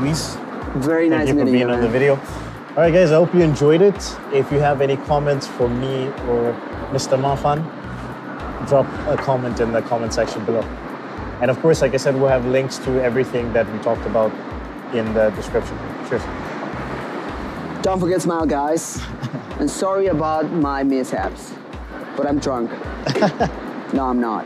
Luis, very nice thank you for being on the video. All right, guys, I hope you enjoyed it. If you have any comments for me or Mr. Mafan, drop a comment in the comment section below. And of course, like I said, we'll have links to everything that we talked about in the description. Cheers. Don't forget smile, guys. And sorry about my mishaps, but I'm drunk. No, I'm not.